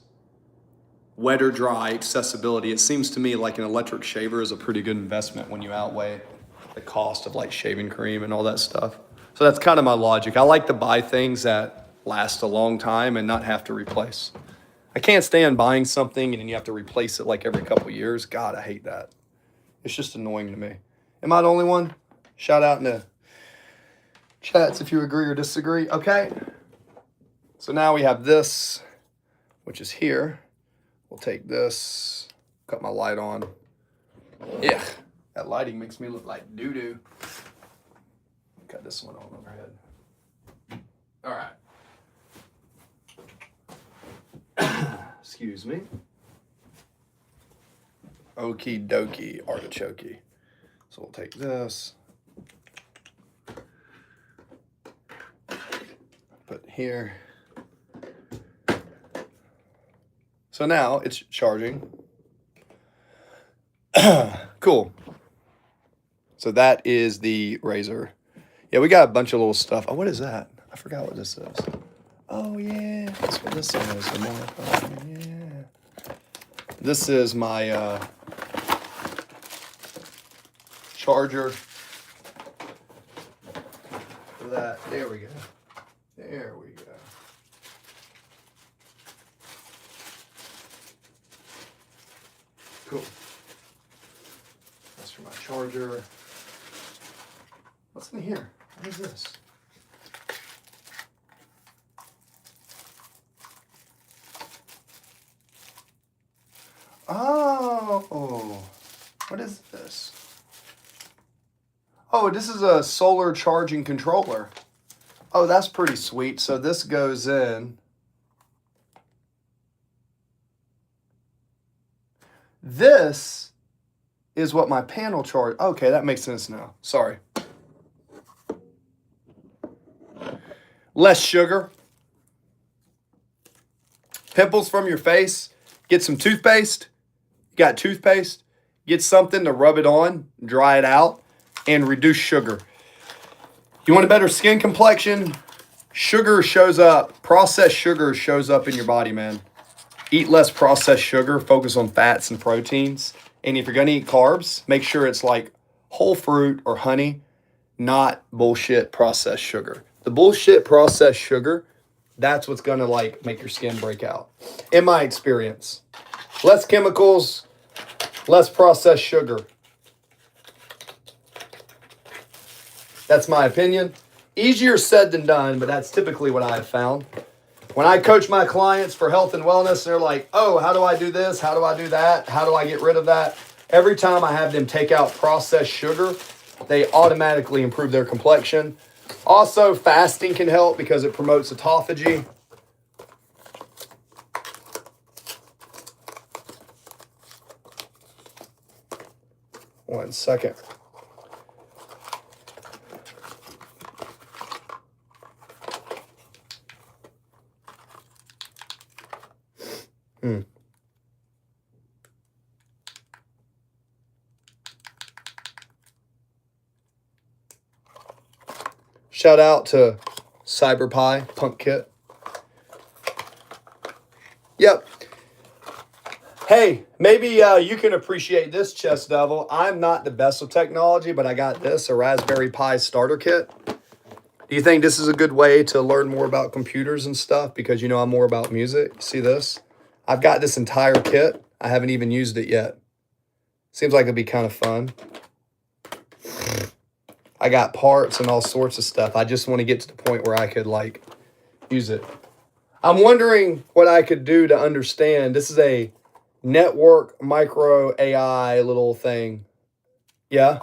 wet or dry, accessibility. It seems to me like an electric shaver is a pretty good investment when you outweigh the cost of like shaving cream and all that stuff. So that's kind of my logic. I like to buy things that last a long time and not have to replace. I can't stand buying something and then you have to replace it like every couple years. God, I hate that. It's just annoying to me. Am I the only one? Shout out in the chats if you agree or disagree. Okay. So now we have this, which is here. We'll take this, cut my light on. Yeah, that lighting makes me look like doo-doo. Cut this one on overhead. All right. Excuse me. Okie dokie artichoke. So we'll take this. Put here. So now it's charging. Cool. So that is the razor. Yeah, we got a bunch of little stuff. Oh, what is that? I forgot what this is. Oh, yeah. That's what this is. Yeah. This is my charger for that. There we go. There we go. Cool. That's for my charger. What's in here? What is this? Oh, what is this? Oh, this is a solar charging controller. Oh, that's pretty sweet. So this goes in. This is what my panel charge. Okay, that makes sense now. Sorry. Less sugar. Pimples from your face. Get some toothpaste. You got toothpaste. Get something to rub it on, dry it out, and reduce sugar. You want a better skin complexion? Sugar shows up. Processed sugar shows up in your body, man. Eat less processed sugar. Focus on fats and proteins. And if you're going to eat carbs, make sure it's like whole fruit or honey, not bullshit processed sugar. The bullshit processed sugar, that's what's going to like make your skin break out. In my experience. Less chemicals, less processed sugar. That's my opinion. Easier said than done, but that's typically what I have found. When I coach my clients for health and wellness, they're like, oh, how do I do this? How do I do that? How do I get rid of that? Every time I have them take out processed sugar, they automatically improve their complexion. Also, fasting can help because it promotes autophagy. One second. Shout out to CyberPie Punk Kit. Yep. Hey, maybe you can appreciate this, Chess Devil. I'm not the best with technology, but I got this, a Raspberry Pi starter kit. Do you think this is a good way to learn more about computers and stuff? Because you know I'm more about music. See this? I've got this entire kit. I haven't even used it yet. Seems like it'd be kind of fun. I got parts and all sorts of stuff. I just want to get to the point where I could like use it. I'm wondering what I could do to understand. This is a network micro AI little thing. Yeah.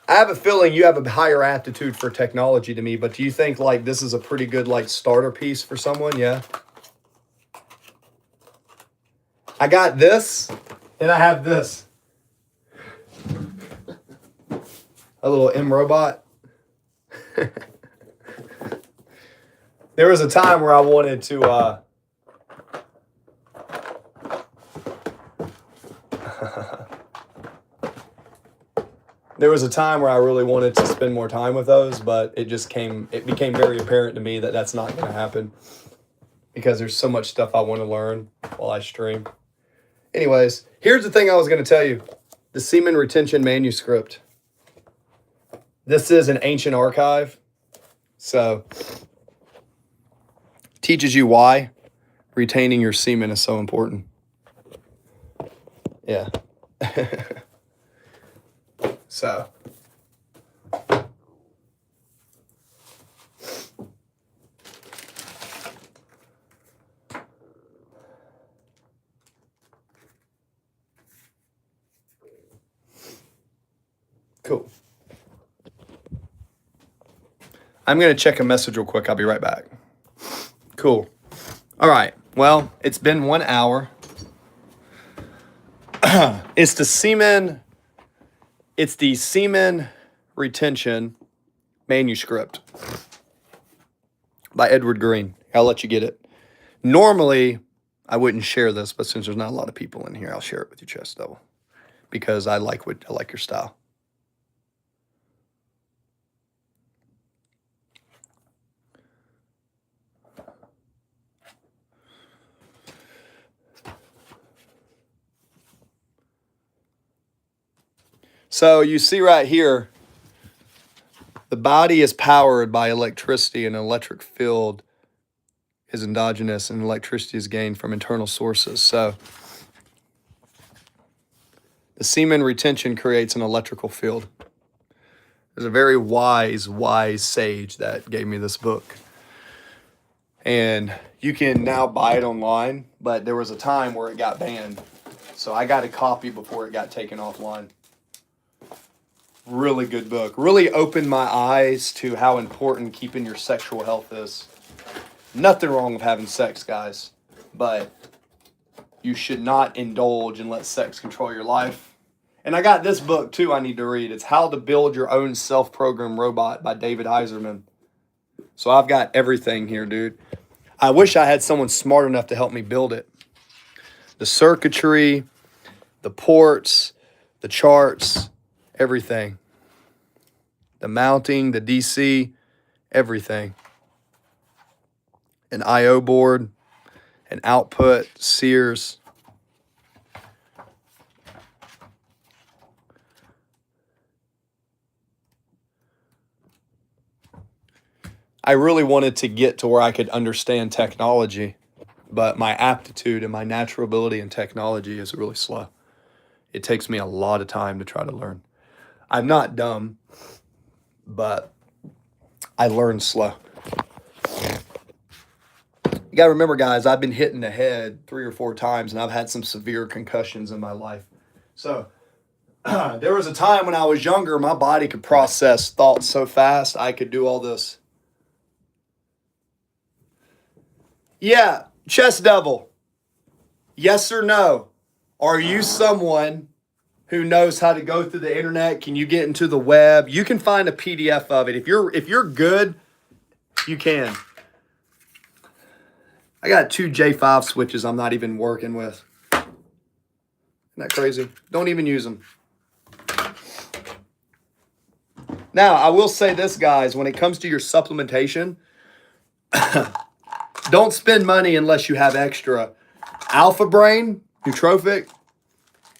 I have a feeling you have a higher aptitude for technology to me, but do you think like this is a pretty good like starter piece for someone? Yeah. I got this, and I have this. A little M robot. There was a time where I wanted to there was a time where I really wanted to spend more time with those, but it became very apparent to me that that's not going to happen because there's so much stuff I want to learn while I stream. Anyways, here's the thing I was going to tell you. The semen retention manuscript. This is an ancient archive. So, teaches you why retaining your semen is so important. Yeah. So. Cool. I'm going to check a message real quick. I'll be right back. Cool. All right. Well, it's been 1 hour. It's the semen retention manuscript by Edward Green. I'll let you get it. Normally, I wouldn't share this, but since there's not a lot of people in here, I'll share it with you, Chest Devil, because I like your style. So you see right here, the body is powered by electricity, and an electric field is endogenous, and electricity is gained from internal sources. So the semen retention creates an electrical field. There's a very wise sage that gave me this book. And you can now buy it online, but there was a time where it got banned. So I got a copy before it got taken offline. Really good book. Really opened my eyes to how important keeping your sexual health is. Nothing wrong with having sex, guys, but you should not indulge and let sex control your life. And I got this book too I need to read. It's How to Build Your Own Self-Programmed Robot by David Heiserman. So I've got everything here, dude. I wish I had someone smart enough to help me build it. The circuitry, the ports, the charts, everything. The mounting, the DC, everything. An I/O board, an output, Sears. I really wanted to get to where I could understand technology, but my aptitude and my natural ability in technology is really slow. It takes me a lot of time to try to learn. I'm not dumb, but I learn slow. You got to remember, guys, I've been hit in the head 3 or 4 times, and I've had some severe concussions in my life. So there was a time when I was younger, my body could process thoughts so fast, I could do all this. Yeah, Chest Devil, yes or no? Are you someone who knows how to go through the internet? Can you get into the web? You can find a PDF of it. If you're good, you can. I got 2 J5 switches I'm not even working with. Isn't that crazy? Don't even use them. Now, I will say this, guys. When it comes to your supplementation, don't spend money unless you have extra. Alpha Brain, Nootropic,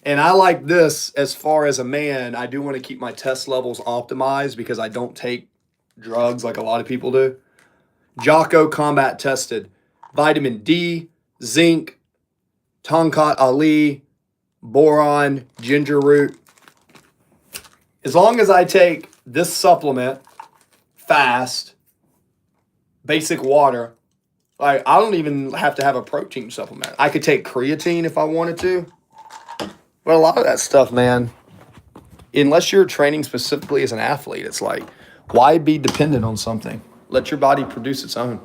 and I like this as far as a man. I do want to keep my test levels optimized because I don't take drugs like a lot of people do. Jocko Combat Tested. Vitamin D, zinc, Tongkat Ali, boron, ginger root. As long as I take this supplement, fast, basic water, like I don't even have to have a protein supplement. I could take creatine if I wanted to. But a lot of that stuff, man, unless you're training specifically as an athlete, it's like, why be dependent on something? Let your body produce its own.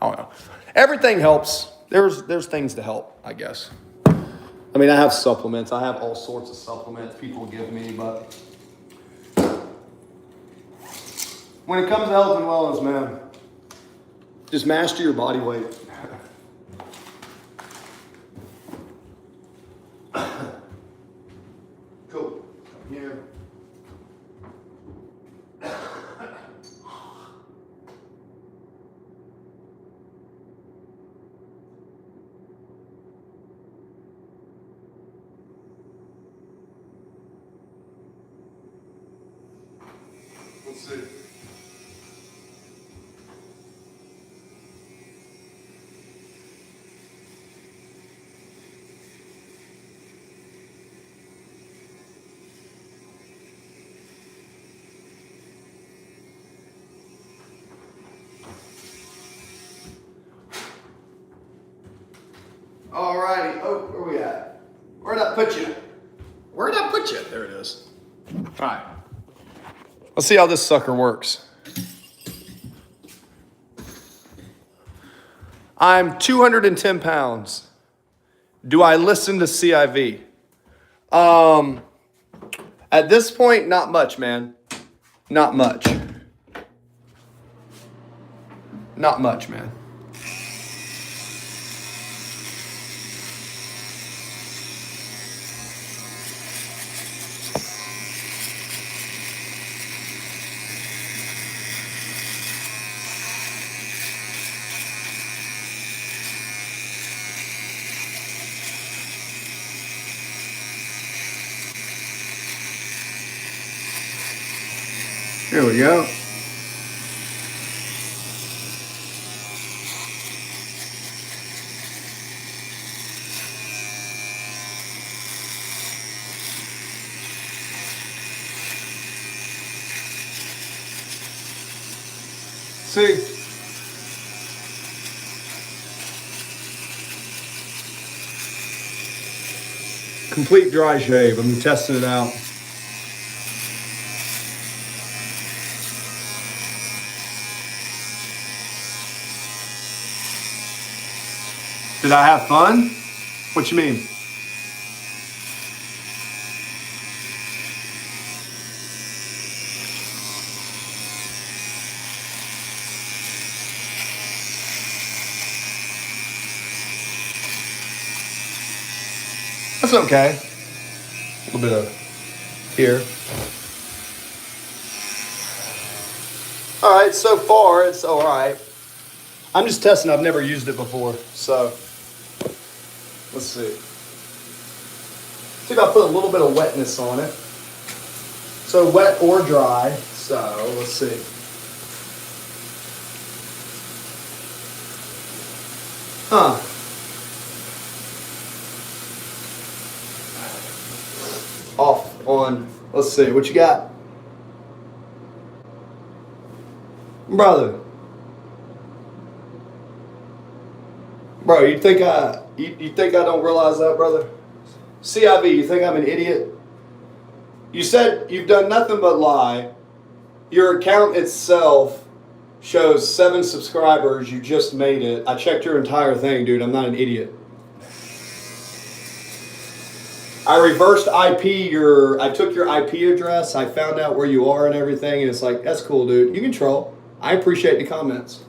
I don't know. Everything helps. There's things to help, I guess. I mean, I have supplements. I have all sorts of supplements people give me, but when it comes to health and wellness, man, just master your body weight. Cool. Come here. Let's see. All righty. Oh, where we at? Where'd I put you? Where'd I put you? There it is. All right. Let's see how this sucker works. I'm 210 pounds. Do I listen to CIV? At this point, not much, man. Not much. Not much, man. Here we go. See? Complete dry shave. I'm testing it out. Did I have fun? What you mean? That's okay. A little bit of here. All right, so far it's all right. I'm just testing. I've never used it before, so let's see. See if I put a little bit of wetness on it. So wet or dry. So let's see. Huh. Off on, let's see, what you got? Brother. Bro, you think I don't realize that, brother? CIV, you think I'm an idiot? You said you've done nothing but lie. Your account itself shows 7 subscribers. You just made it. I checked your entire thing, dude. I'm not an idiot. I reversed IP I took your IP address. I found out where you are and everything. And it's like, that's cool, dude. You can troll. I appreciate the comments.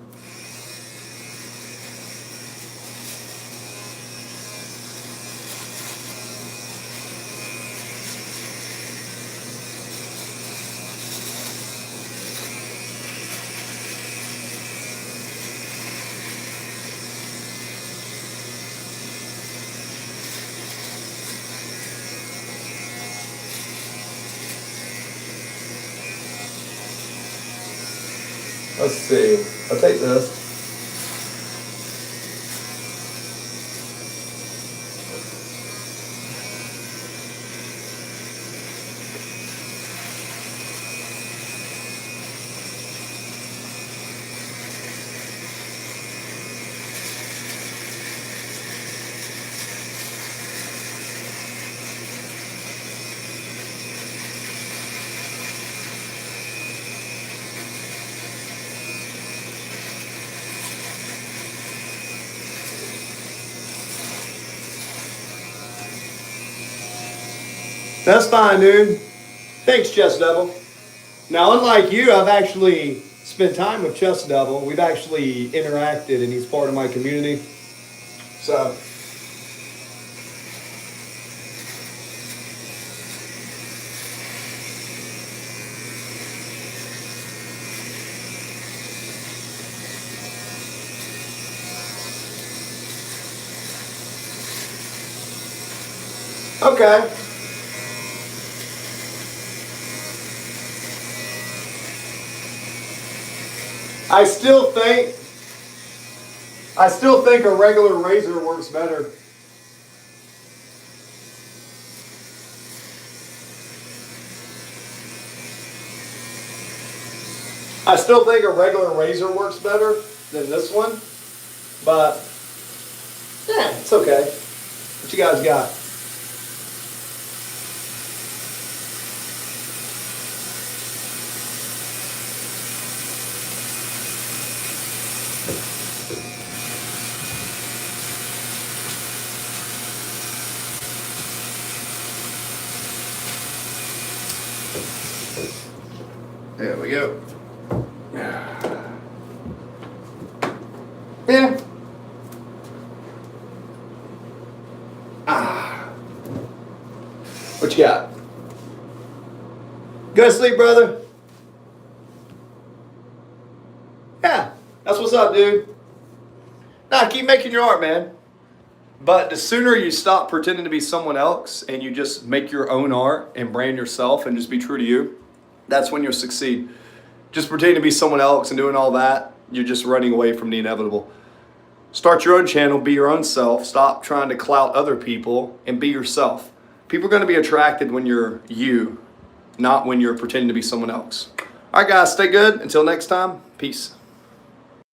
Let's see. I'll take this. That's fine, dude. Thanks, Chess Devil. Now, unlike you, I've actually spent time with Chess Devil. We've actually interacted, and he's part of my community. So, okay. I still think a regular razor works better. I still think a regular razor works better than this one, but yeah, it's okay. What you guys got? There we go. Yeah. What you got? Go to sleep, brother. Yeah, that's what's up, dude. Nah, keep making your art, man. But the sooner you stop pretending to be someone else and you just make your own art and brand yourself and just be true to you, that's when you'll succeed. Just pretending to be someone else and doing all that, you're just running away from the inevitable. Start your own channel, be your own self. Stop trying to clout other people and be yourself. People are going to be attracted when you're you, not when you're pretending to be someone else. All right, guys, stay good. Until next time, peace.